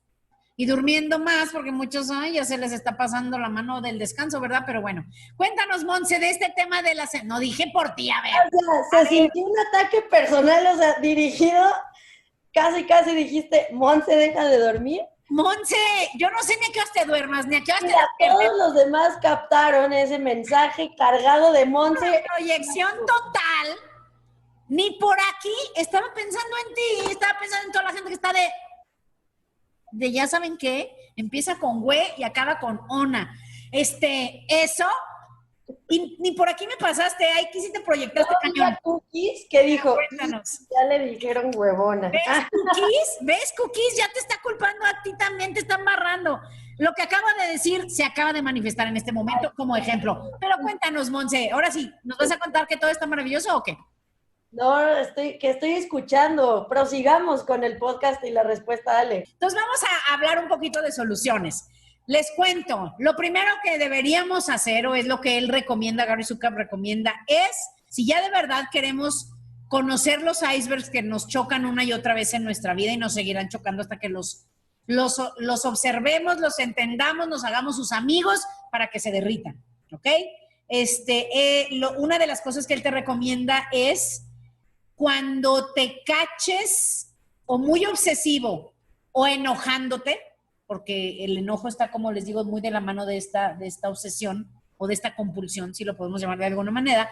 Speaker 1: Y durmiendo más, porque muchos, ya se les está pasando la mano del descanso, ¿verdad? Pero bueno, cuéntanos, Monse, de este tema de la... No dije por ti, a ver.
Speaker 2: O sea, se sintió un ataque personal, o sea, dirigido, casi dijiste, Monse, deja de dormir.
Speaker 1: Monse, yo no sé ni a qué hora te duermas, ni a qué hora te
Speaker 2: despiertes. Todos los demás captaron ese mensaje cargado de Monse.
Speaker 1: Una proyección total. Ni por aquí estaba pensando en ti, estaba pensando en toda la gente que está de ya saben qué, empieza con güey y acaba con ona. Eso, y ni por aquí me pasaste, ahí que sí te proyectaste cañón.
Speaker 2: Cookies, que dijo, ya le dijeron huevona.
Speaker 1: ¿Ves, Cookies? Ya te está culpando a ti también, te está embarrando. Lo que acaba de decir se acaba de manifestar en este momento como ejemplo. Pero cuéntanos, Monse, ahora sí, ¿nos vas a contar que todo está maravilloso o qué?
Speaker 2: No, estoy escuchando. Prosigamos con el podcast y la respuesta, Ale.
Speaker 1: Entonces vamos a hablar un poquito de soluciones. Les cuento, lo primero que deberíamos hacer, o es lo que él recomienda, Gary Zukav recomienda, es, si ya de verdad queremos conocer los icebergs que nos chocan una y otra vez en nuestra vida y nos seguirán chocando hasta que los observemos, los entendamos, nos hagamos sus amigos para que se derritan, ¿ok? Una de las cosas que él te recomienda es cuando te caches o muy obsesivo o enojándote, porque el enojo está, como les digo, muy de la mano de esta obsesión o de esta compulsión, si lo podemos llamar de alguna manera,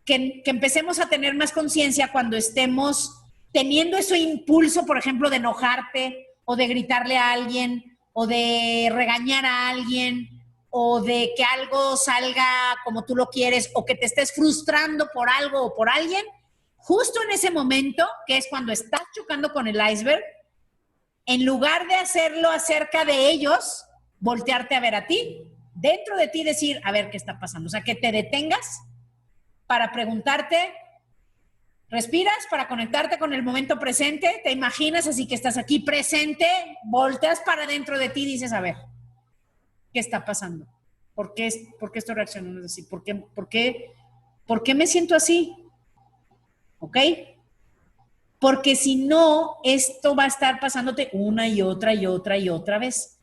Speaker 1: que empecemos a tener más conciencia cuando estemos teniendo ese impulso, por ejemplo, de enojarte o de gritarle a alguien o de regañar a alguien o de que algo salga como tú lo quieres o que te estés frustrando por algo o por alguien. Justo en ese momento, que es cuando estás chocando con el iceberg, en lugar de hacerlo acerca de ellos, voltearte a ver a ti, dentro de ti decir, a ver qué está pasando. O sea, que te detengas para preguntarte, respiras para conectarte con el momento presente, te imaginas así que estás aquí presente, volteas para dentro de ti y dices, a ver, ¿qué está pasando? ¿Por qué estoy reaccionando así? ¿Por qué me siento así? ¿Ok? Porque si no, esto va a estar pasándote una y otra y otra y otra vez.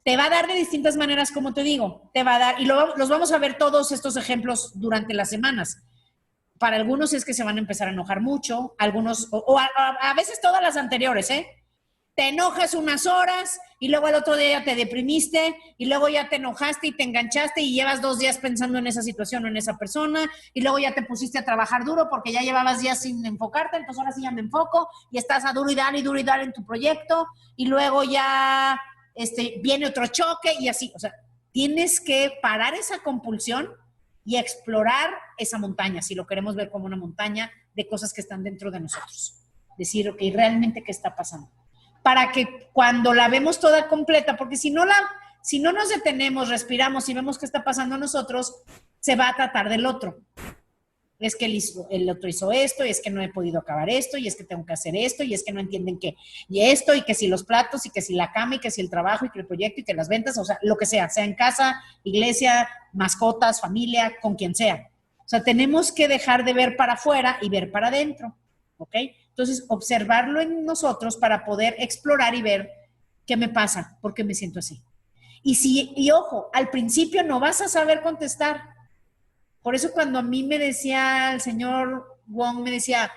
Speaker 1: Te va a dar de distintas maneras, como te digo. Te va a dar, y los vamos a ver todos estos ejemplos durante las semanas. Para algunos es que se van a empezar a enojar mucho, algunos, a veces todas las anteriores, ¿eh? Te enojas unas horas y luego al otro día ya te deprimiste y luego ya te enojaste y te enganchaste y llevas 2 días pensando en esa situación o en esa persona y luego ya te pusiste a trabajar duro porque ya llevabas días sin enfocarte, entonces ahora sí ya me enfoco y estás a duro y dar en tu proyecto y luego ya viene otro choque y así. O sea, tienes que parar esa compulsión y explorar esa montaña, si lo queremos ver como una montaña de cosas que están dentro de nosotros. Decir, ok, ¿realmente qué está pasando? Para que cuando la vemos toda completa, porque si no nos detenemos, respiramos y vemos qué está pasando a nosotros, se va a tratar del otro. Es que el otro hizo esto, y es que no he podido acabar esto, y es que tengo que hacer esto, y es que no entienden que, y esto, y que si los platos, y que si la cama, y que si el trabajo, y que el proyecto, y que las ventas, o sea, lo que sea en casa, iglesia, mascotas, familia, con quien sea. O sea, tenemos que dejar de ver para afuera y ver para adentro, ¿ok? Entonces, observarlo en nosotros para poder explorar y ver qué me pasa, por qué me siento así. Y ojo, al principio no vas a saber contestar. Por eso cuando a mí me decía el señor Wong, me decía,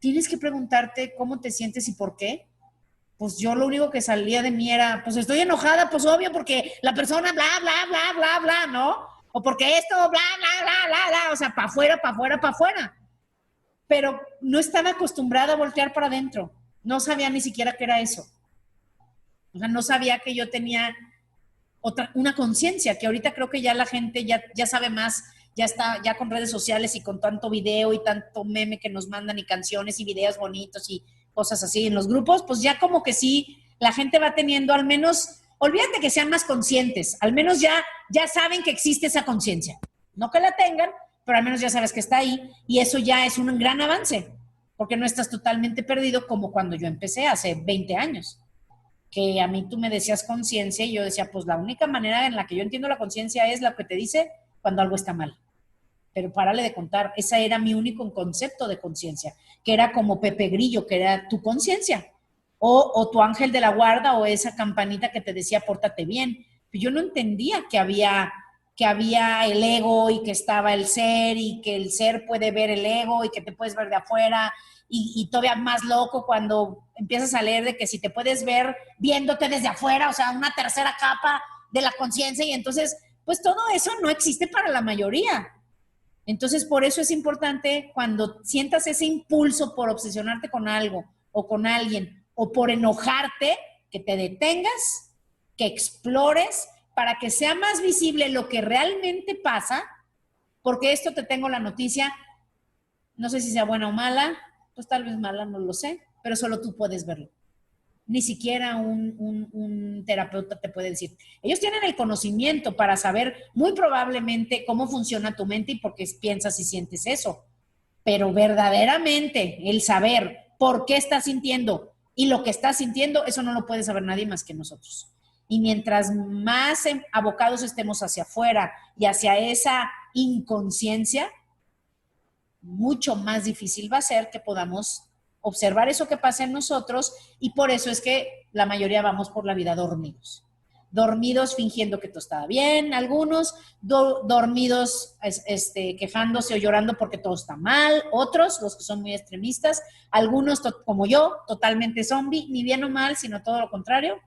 Speaker 1: tienes que preguntarte cómo te sientes y por qué. Pues yo lo único que salía de mí era, pues estoy enojada, pues obvio, porque la persona bla, bla, bla, bla, bla, ¿no? O porque esto, bla, bla, bla, bla, bla, o sea, para afuera, para afuera, para afuera. Pero no estaba acostumbrada a voltear para adentro. No sabía ni siquiera qué era eso. O sea, no sabía que yo tenía una conciencia, que ahorita creo que ya la gente ya sabe más, ya está, ya con redes sociales y con tanto video y tanto meme que nos mandan y canciones y videos bonitos y cosas así en los grupos, pues ya como que sí, la gente va teniendo al menos, olvídate que sean más conscientes, al menos ya saben que existe esa conciencia. No que la tengan, pero al menos ya sabes que está ahí y eso ya es un gran avance, porque no estás totalmente perdido como cuando yo empecé hace 20 años, que a mí tú me decías conciencia y yo decía, pues la única manera en la que yo entiendo la conciencia es lo que te dice cuando algo está mal. Pero párale de contar, ese era mi único concepto de conciencia, que era como Pepe Grillo, que era tu conciencia, o tu ángel de la guarda, o esa campanita que te decía, pórtate bien. Yo no entendía que había el ego y que estaba el ser y que el ser puede ver el ego y que te puedes ver de afuera y todavía más loco cuando empiezas a leer de que si te puedes ver viéndote desde afuera, o sea, una tercera capa de la conciencia y entonces, pues todo eso no existe para la mayoría. Entonces, por eso es importante cuando sientas ese impulso por obsesionarte con algo o con alguien o por enojarte, que te detengas, que explores para que sea más visible lo que realmente pasa, porque esto te tengo la noticia, no sé si sea buena o mala, pues tal vez mala, no lo sé, pero solo tú puedes verlo. Ni siquiera un terapeuta te puede decir. Ellos tienen el conocimiento para saber muy probablemente cómo funciona tu mente y por qué piensas y sientes eso. Pero verdaderamente el saber por qué estás sintiendo y lo que estás sintiendo, eso no lo puede saber nadie más que nosotros. Y mientras más abocados estemos hacia afuera y hacia esa inconsciencia, mucho más difícil va a ser que podamos observar eso que pasa en nosotros y por eso es que la mayoría vamos por la vida dormidos. Dormidos fingiendo que todo estaba bien, algunos dormidos quejándose o llorando porque todo está mal, otros, los que son muy extremistas, algunos como yo, totalmente zombie, ni bien o mal, sino todo lo contrario.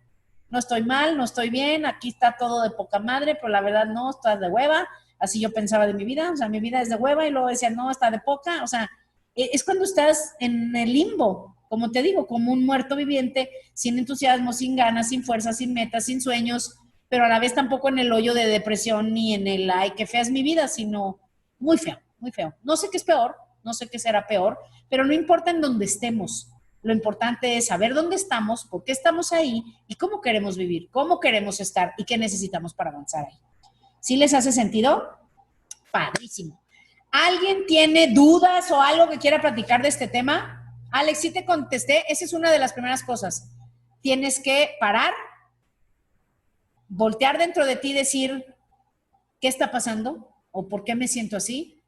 Speaker 1: No estoy mal, no estoy bien, aquí está todo de poca madre, pero la verdad no, está de hueva. Así yo pensaba de mi vida, o sea, mi vida es de hueva y luego decía, no, está de poca, o sea, es cuando estás en el limbo, como te digo, como un muerto viviente, sin entusiasmo, sin ganas, sin fuerza, sin metas, sin sueños, pero a la vez tampoco en el hoyo de depresión ni en el, ay, qué fea es mi vida, sino muy feo, muy feo. No sé qué es peor, no sé qué será peor, pero no importa en dónde estemos, Lo importante es saber dónde estamos, por qué estamos ahí y cómo queremos vivir, cómo queremos estar y qué necesitamos para avanzar ahí. ¿Sí les hace sentido? Padrísimo. ¿Alguien tiene dudas o algo que quiera platicar de este tema? Alex, sí te contesté. Esa es una de las primeras cosas. Tienes que parar, voltear dentro de ti y decir, ¿qué está pasando? ¿O por qué me siento así?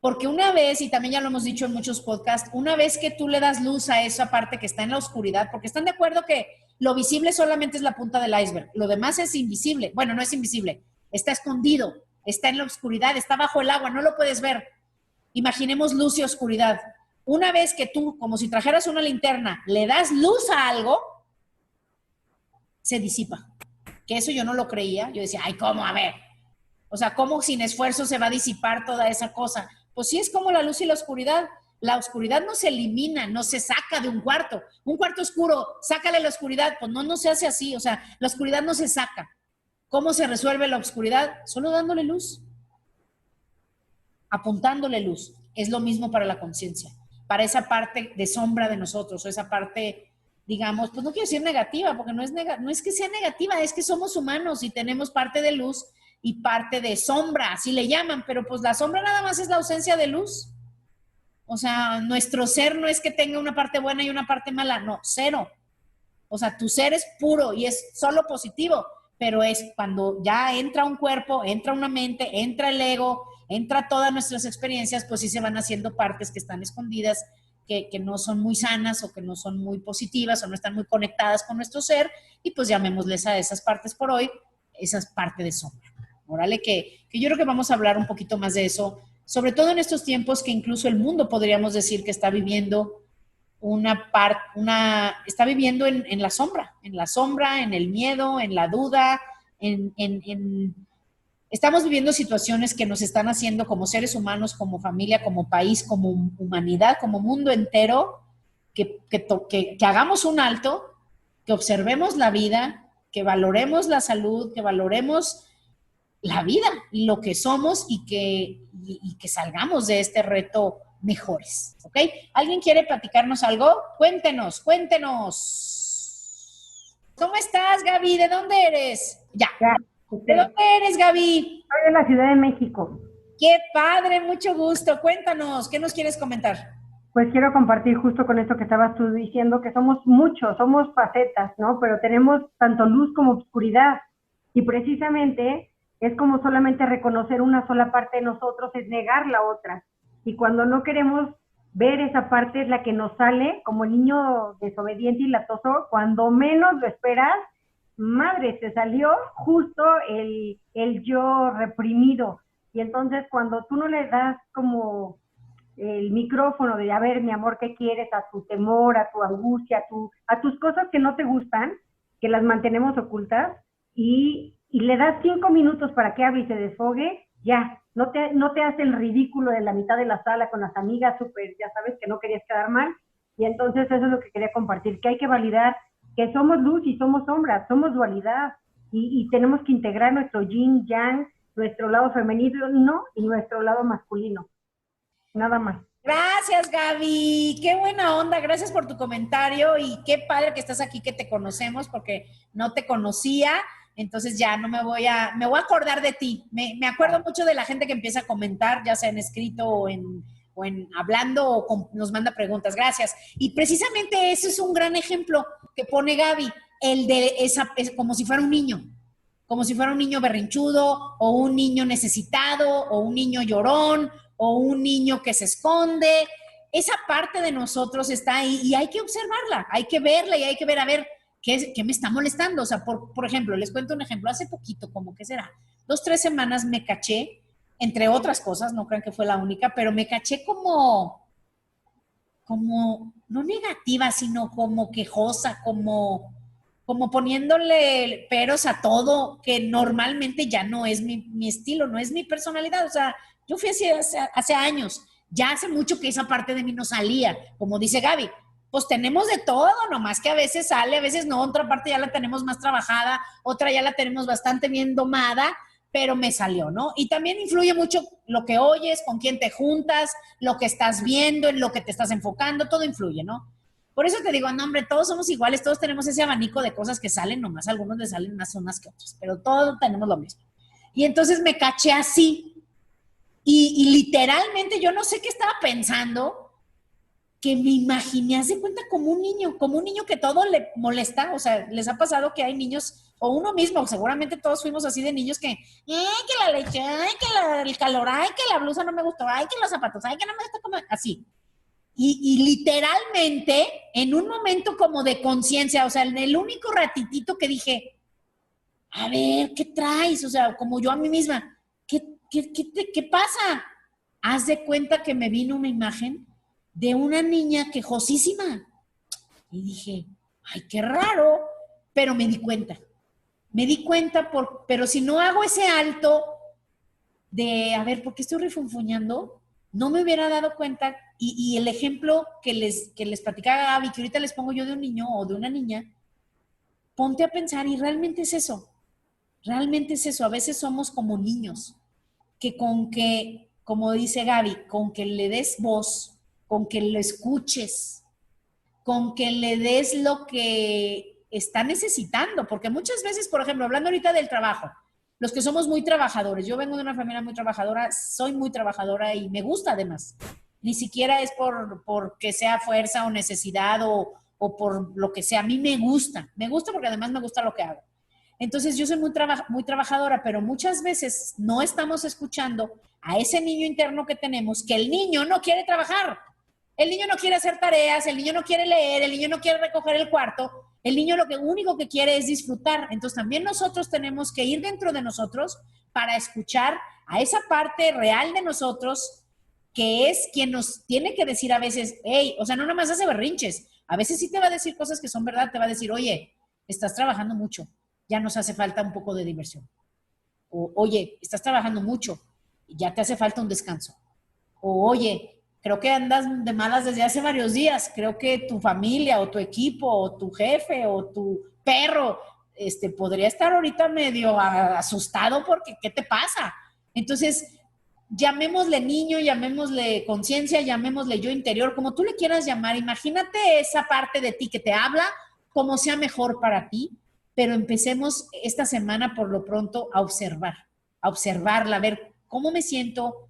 Speaker 1: Porque una vez, y también ya lo hemos dicho en muchos podcasts, una vez que tú le das luz a esa parte que está en la oscuridad, porque están de acuerdo que lo visible solamente es la punta del iceberg, lo demás es invisible. Bueno, no es invisible, está escondido, está en la oscuridad, está bajo el agua, no lo puedes ver. Imaginemos luz y oscuridad. Una vez que tú, como si trajeras una linterna, le das luz a algo, se disipa. Que eso yo no lo creía. Yo decía, ay, ¿cómo? A ver. O sea, ¿cómo sin esfuerzo se va a disipar toda esa cosa? Pues sí, es como la luz y la oscuridad. La oscuridad no se elimina, no se saca de un cuarto. Un cuarto oscuro, sácale la oscuridad. Pues no se hace así. O sea, la oscuridad no se saca. ¿Cómo se resuelve la oscuridad? Solo dándole luz. Apuntándole luz. Es lo mismo para la conciencia. Para esa parte de sombra de nosotros, o esa parte, digamos, pues no quiero decir negativa, porque no es que sea negativa, es que somos humanos y tenemos parte de luz y parte de sombra, así le llaman, pero pues la sombra nada más es la ausencia de luz. O sea, nuestro ser no es que tenga una parte buena y una parte mala, no, cero. O sea, tu ser es puro y es solo positivo, pero es cuando ya entra un cuerpo, entra una mente, entra el ego, entra todas nuestras experiencias, pues sí se van haciendo partes que están escondidas, que no son muy sanas o que no son muy positivas o no están muy conectadas con nuestro ser, y pues llamémosles a esas partes por hoy, esas partes de sombra. Órale, que yo creo que vamos a hablar un poquito más de eso, sobre todo en estos tiempos que incluso el mundo podríamos decir que está viviendo está viviendo en la sombra, en el miedo, en la duda, estamos viviendo situaciones que nos están haciendo como seres humanos, como familia, como país, como humanidad, como mundo entero, que hagamos un alto, que observemos la vida, que valoremos la salud, que valoremos la vida y lo que somos y que salgamos de este reto mejores, ¿ok? ¿Alguien quiere platicarnos algo? Cuéntenos. ¿Cómo estás, Gaby? ¿De dónde eres? Ya. ¿De dónde eres, Gaby?
Speaker 5: Soy de la Ciudad de México.
Speaker 1: ¡Qué padre! Mucho gusto. Cuéntanos, ¿qué nos quieres comentar?
Speaker 5: Pues quiero compartir justo con esto que estabas tú diciendo, que somos muchos, somos facetas, ¿no? Pero tenemos tanto luz como oscuridad. Y precisamente es como solamente reconocer una sola parte de nosotros, es negar la otra. Y cuando no queremos ver esa parte es la que nos sale, como el niño desobediente y latoso, cuando menos lo esperas, madre, te salió justo el yo reprimido. Y entonces cuando tú no le das como el micrófono de, a ver, mi amor, ¿qué quieres? A tu temor, a tu angustia, a tus cosas que no te gustan, que las mantenemos ocultas, y le das 5 minutos para que hable y se desfogue, ya, no te hace el ridículo de la mitad de la sala con las amigas, súper, ya sabes, que no querías quedar mal. Y entonces eso es lo que quería compartir, que hay que validar que somos luz y somos sombra, somos dualidad, y tenemos que integrar nuestro yin, yang, nuestro lado femenino y nuestro lado masculino. Nada más.
Speaker 1: Gracias, Gaby. Qué buena onda. Gracias por tu comentario y qué padre que estás aquí, que te conocemos, porque no te conocía. Entonces ya no me voy a acordar de ti. Me acuerdo mucho de la gente que empieza a comentar, ya sea en escrito o en hablando o nos manda preguntas. Gracias. Y precisamente ese es un gran ejemplo que pone Gaby, el de es como si fuera un niño berrinchudo o un niño necesitado o un niño llorón o un niño que se esconde. Esa parte de nosotros está ahí y hay que observarla, hay que verla y hay que ver, a ver, ¿qué me está molestando? O sea, por ejemplo, les cuento un ejemplo. Hace poquito, como que será, 2-3 semanas me caché, entre otras cosas, no crean que fue la única, pero me caché como no negativa, sino como quejosa, como poniéndole peros a todo, que normalmente ya no es mi estilo, no es mi personalidad. O sea, yo fui así hace años, ya hace mucho que esa parte de mí no salía, como dice Gaby. Pues tenemos de todo, nomás que a veces sale, a veces no, otra parte ya la tenemos más trabajada, otra ya la tenemos bastante bien domada, pero me salió, ¿no? Y también influye mucho lo que oyes, con quién te juntas, lo que estás viendo, en lo que te estás enfocando, todo influye, ¿no? Por eso te digo, no, hombre, todos somos iguales, todos tenemos ese abanico de cosas que salen, nomás algunos les salen más unas que otras, pero todos tenemos lo mismo. Y entonces me caché así, y literalmente yo no sé qué estaba pensando, que me imaginé, haz de cuenta, como un niño que todo le molesta. O sea, les ha pasado que hay niños, o uno mismo, seguramente todos fuimos así de niños que la leche, el calor, que la blusa no me gustó, que los zapatos, que no me gusta, como así. Y literalmente, en un momento como de conciencia, o sea, en el único ratitito que dije, a ver, ¿qué traes? O sea, como yo a mí misma, ¿qué pasa? Haz de cuenta que me vino una imagen de una niña quejosísima. Y dije, ay, qué raro, pero me di cuenta. Pero si no hago ese alto de, a ver, ¿por qué estoy refunfuñando? No me hubiera dado cuenta. Y el ejemplo que les platicaba Gaby, que ahorita les pongo yo de un niño o de una niña, ponte a pensar, y realmente es eso. Realmente es eso. A veces somos como niños, que con que, como dice Gaby, con que le des voz, con que lo escuches, con que le des lo que está necesitando, porque muchas veces, por ejemplo, hablando ahorita del trabajo, los que somos muy trabajadores, yo vengo de una familia muy trabajadora, soy muy trabajadora y me gusta además, ni siquiera es porque sea fuerza o necesidad o por lo que sea, a mí me gusta porque además me gusta lo que hago. Entonces yo soy muy trabajadora, pero muchas veces no estamos escuchando a ese niño interno que tenemos, que el niño no quiere trabajar. El niño no quiere hacer tareas, el niño no quiere leer, el niño no quiere recoger el cuarto, el niño lo único que quiere es disfrutar. Entonces también nosotros tenemos que ir dentro de nosotros para escuchar a esa parte real de nosotros, que es quien nos tiene que decir a veces, hey, o sea, no nada más hace berrinches, a veces sí te va a decir cosas que son verdad, te va a decir, oye, estás trabajando mucho, ya nos hace falta un poco de diversión. O, oye, estás trabajando mucho, ya te hace falta un descanso. O, oye, creo que andas de malas desde hace varios días, creo que tu familia o tu equipo o tu jefe o tu perro podría estar ahorita medio asustado porque ¿qué te pasa? Entonces, llamémosle niño, llamémosle conciencia, llamémosle yo interior, como tú le quieras llamar. Imagínate esa parte de ti que te habla, como sea mejor para ti, pero empecemos esta semana por lo pronto a observarla, a ver cómo me siento,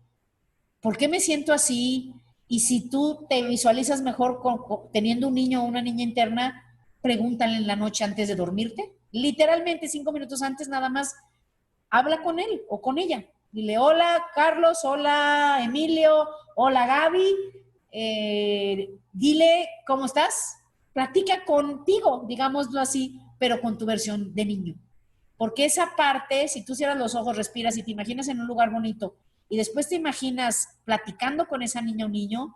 Speaker 1: por qué me siento así. Y si tú te visualizas mejor teniendo un niño o una niña interna, pregúntale en la noche antes de dormirte. Literalmente 5 minutos antes nada más, habla con él o con ella. Dile, hola Carlos, hola Emilio, hola Gaby. Dile, ¿cómo estás? Platica contigo, digámoslo así, pero con tu versión de niño. Porque esa parte, si tú cierras los ojos, respiras y te imaginas en un lugar bonito, y después te imaginas platicando con esa niña o niño,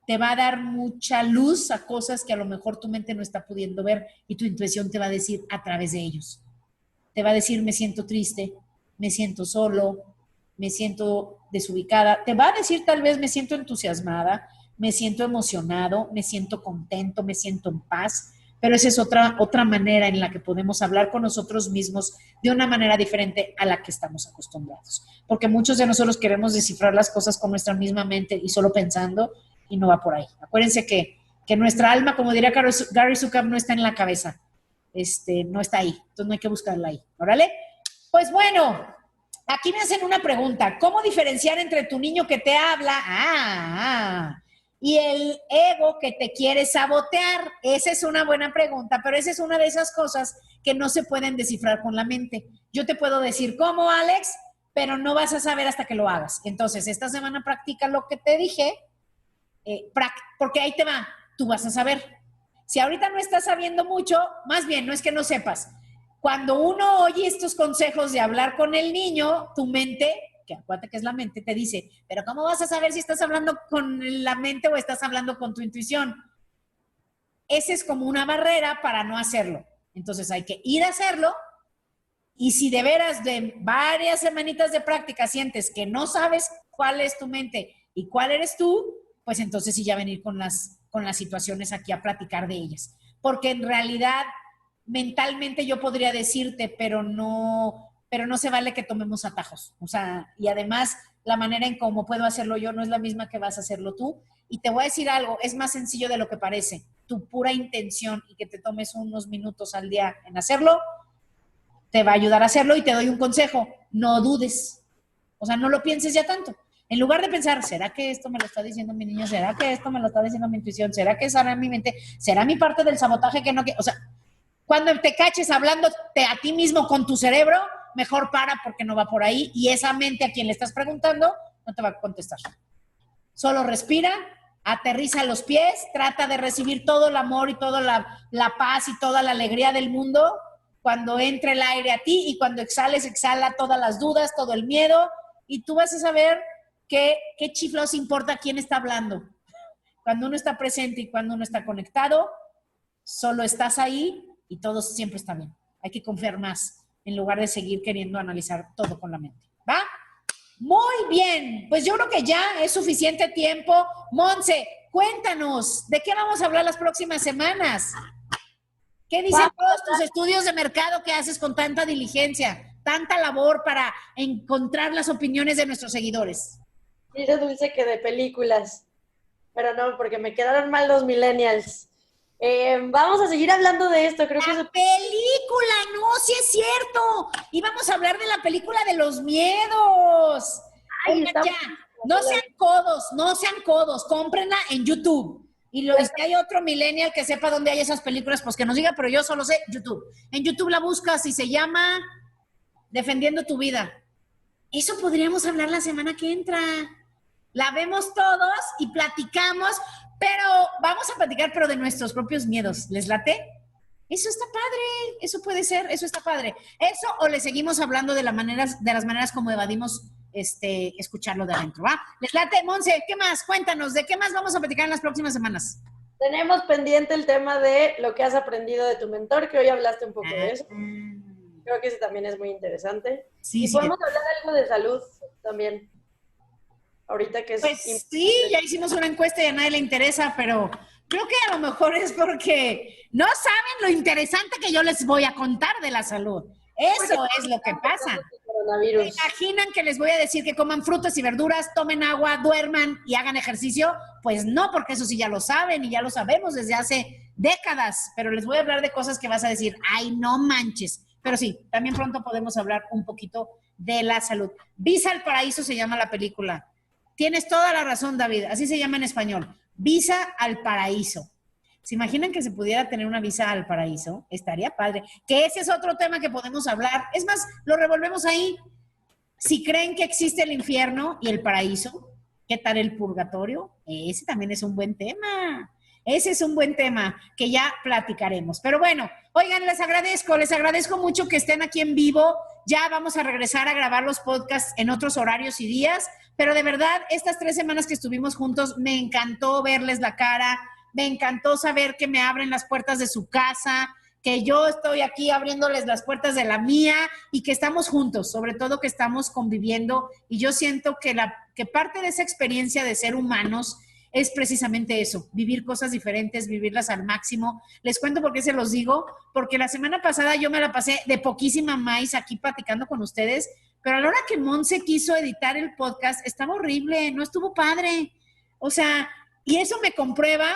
Speaker 1: te va a dar mucha luz a cosas que a lo mejor tu mente no está pudiendo ver y tu intuición te va a decir a través de ellos. Te va a decir, me siento triste, me siento solo, me siento desubicada. Te va a decir tal vez, me siento entusiasmada, me siento emocionado, me siento contento, me siento en paz. Pero esa es otra manera en la que podemos hablar con nosotros mismos de una manera diferente a la que estamos acostumbrados. Porque muchos de nosotros queremos descifrar las cosas con nuestra misma mente y solo pensando, y no va por ahí. Acuérdense que nuestra alma, como diría Gary Zukav, no está en la cabeza, no está ahí. Entonces no hay que buscarla ahí. ¿Órale? Pues bueno, aquí me hacen una pregunta. ¿Cómo diferenciar entre tu niño que te habla y el ego que te quiere sabotear? Esa es una buena pregunta, pero esa es una de esas cosas que no se pueden descifrar con la mente. Yo te puedo decir cómo, Alex, pero no vas a saber hasta que lo hagas. Entonces, esta semana practica lo que te dije, porque ahí te va, tú vas a saber. Si ahorita no estás sabiendo mucho, más bien, no es que no sepas. Cuando uno oye estos consejos de hablar con el niño, tu mente, que acuérdate que es la mente, te dice, pero ¿cómo vas a saber si estás hablando con la mente o estás hablando con tu intuición? Esa es como una barrera para no hacerlo. Entonces hay que ir a hacerlo, y si de veras de varias semanitas de práctica sientes que no sabes cuál es tu mente y cuál eres tú, pues entonces sí ya venir con las situaciones aquí a platicar de ellas. Porque en realidad mentalmente yo podría decirte, pero no se vale que tomemos atajos. O sea, y además la manera en cómo puedo hacerlo yo no es la misma que vas a hacerlo tú. Y te voy a decir algo, es más sencillo de lo que parece. tu pura intención y que te tomes unos minutos al día en hacerlo, te va a ayudar a hacerlo. Y te doy un consejo, no dudes, o sea, no lo pienses ya tanto. En lugar de pensar, ¿será que esto me lo está diciendo mi niño? ¿Será que esto me lo está diciendo mi intuición? ¿Será que será mi mente? ¿Será mi parte del sabotaje que no quiero? O sea, cuando te caches hablándote a ti mismo con tu cerebro, mejor para, porque no va por ahí, y esa mente a quien le estás preguntando no te va a contestar. Solo respira, aterriza los pies, trata de recibir todo el amor y toda la paz y toda la alegría del mundo cuando entre el aire a ti, y cuando exhales, exhala todas las dudas, todo el miedo, y tú vas a saber qué chiflados importa quién está hablando. Cuando uno está presente y cuando uno está conectado, solo estás ahí y todo siempre está bien. Hay que confiar más en lugar de seguir queriendo analizar todo con la mente. ¿Va? Muy bien. Pues yo creo que ya es suficiente tiempo. Monse, cuéntanos, ¿de qué vamos a hablar las próximas semanas? ¿Qué dicen todos tus estudios de mercado que haces con tanta diligencia, tanta labor para encontrar las opiniones de nuestros seguidores?
Speaker 2: Dice Dulce que de películas, pero no, porque me quedaron mal los millennials. Vamos a seguir hablando de esto, creo que
Speaker 1: La película, no, sí es cierto. Y vamos a hablar de la película de los miedos.
Speaker 2: Ay,
Speaker 1: Oigan, ya, no sean codos, cómprenla en YouTube. Y si hay otro millennial que sepa dónde hay esas películas, pues que nos diga, pero yo solo sé YouTube. En YouTube la buscas y se llama Defendiendo tu Vida. Eso podríamos hablar la semana que entra. La vemos todos y platicamos, pero vamos a platicar, pero de nuestros propios miedos. ¿Les late? Eso está padre, eso puede ser, eso está padre. Eso, o le seguimos hablando de las maneras como evadimos escucharlo de adentro, ¿va? ¿Les late? Monse, ¿qué más? Cuéntanos, ¿de qué más vamos a platicar en las próximas semanas?
Speaker 2: tenemos pendiente el tema de lo que has aprendido de tu mentor, que hoy hablaste un poco de eso. Creo que ese también es muy interesante.
Speaker 1: Sí,
Speaker 2: y
Speaker 1: sí.
Speaker 2: podemos hablar algo de salud también. Ahorita que es...
Speaker 1: Pues sí, ya hicimos una encuesta y a nadie le interesa, pero creo que a lo mejor es porque no saben lo interesante que yo les voy a contar de la salud. Eso es lo que pasa. ¿Se imaginan que les voy a decir que coman frutas y verduras, tomen agua, duerman y hagan ejercicio? Pues no, porque eso sí ya lo saben y ya lo sabemos desde hace décadas, pero les voy a hablar de cosas que vas a decir, ay, no manches. Pero sí, también pronto podemos hablar un poquito de la salud. Visa al Paraíso se llama la película. Tienes toda la razón, David, así se llama en español. Visa al Paraíso. ¿Se imaginan que se pudiera tener una visa al paraíso? Estaría padre. Que ese es otro tema que podemos hablar. Es más, lo revolvemos ahí. Si creen que existe el infierno y el paraíso, ¿qué tal el purgatorio? Ese también es un buen tema. Ese es un buen tema que ya platicaremos. Pero bueno, oigan, les agradezco mucho que estén aquí en vivo. Ya vamos a regresar a grabar los podcasts en otros horarios y días. Pero de verdad, estas 3 semanas que estuvimos juntos, me encantó verles la cara. Me encantó saber que me abren las puertas de su casa, que yo estoy aquí abriéndoles las puertas de la mía y que estamos juntos, sobre todo que estamos conviviendo. Y yo siento que parte de esa experiencia de ser humanos es precisamente eso, vivir cosas diferentes, vivirlas al máximo. Les cuento por qué se los digo, porque la semana pasada yo me la pasé de poquísima maíz aquí platicando con ustedes, pero a la hora que Monse quiso editar el podcast, estaba horrible, no estuvo padre. O sea, y eso me comprueba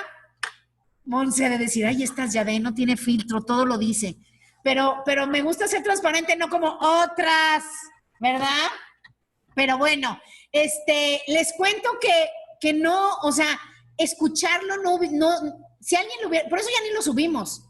Speaker 1: Monse de decir, ay, estás ya no tiene filtro, todo lo dice. Pero me gusta ser transparente, no como otras, ¿verdad? Pero bueno, les cuento que no, o sea, escucharlo no, si alguien lo hubiera, por eso ya ni lo subimos,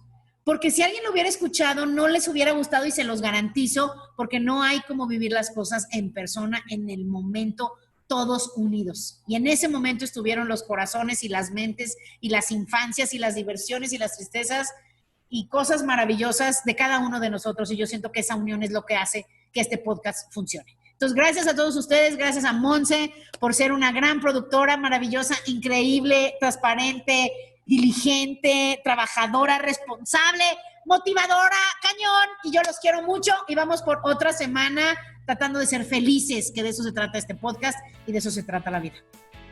Speaker 1: porque si alguien lo hubiera escuchado, no les hubiera gustado y se los garantizo, porque no hay como vivir las cosas en persona, en el momento, todos unidos. Y en ese momento estuvieron los corazones y las mentes y las infancias y las diversiones y las tristezas y cosas maravillosas de cada uno de nosotros. Y yo siento que esa unión es lo que hace que este podcast funcione. Entonces, gracias a todos ustedes, gracias a Monse por ser una gran productora, maravillosa, increíble, transparente, diligente, trabajadora, responsable, motivadora, cañón. Y yo los quiero mucho y vamos por otra semana tratando de ser felices, que de eso se trata este podcast y de eso se trata la vida.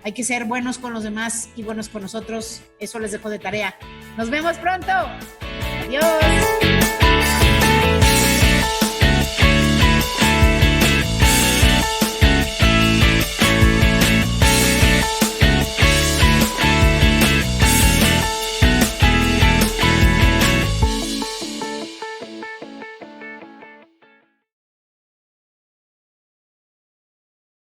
Speaker 1: Hay que ser buenos con los demás y buenos con nosotros. Eso les dejo de tarea. Nos vemos pronto. Adiós.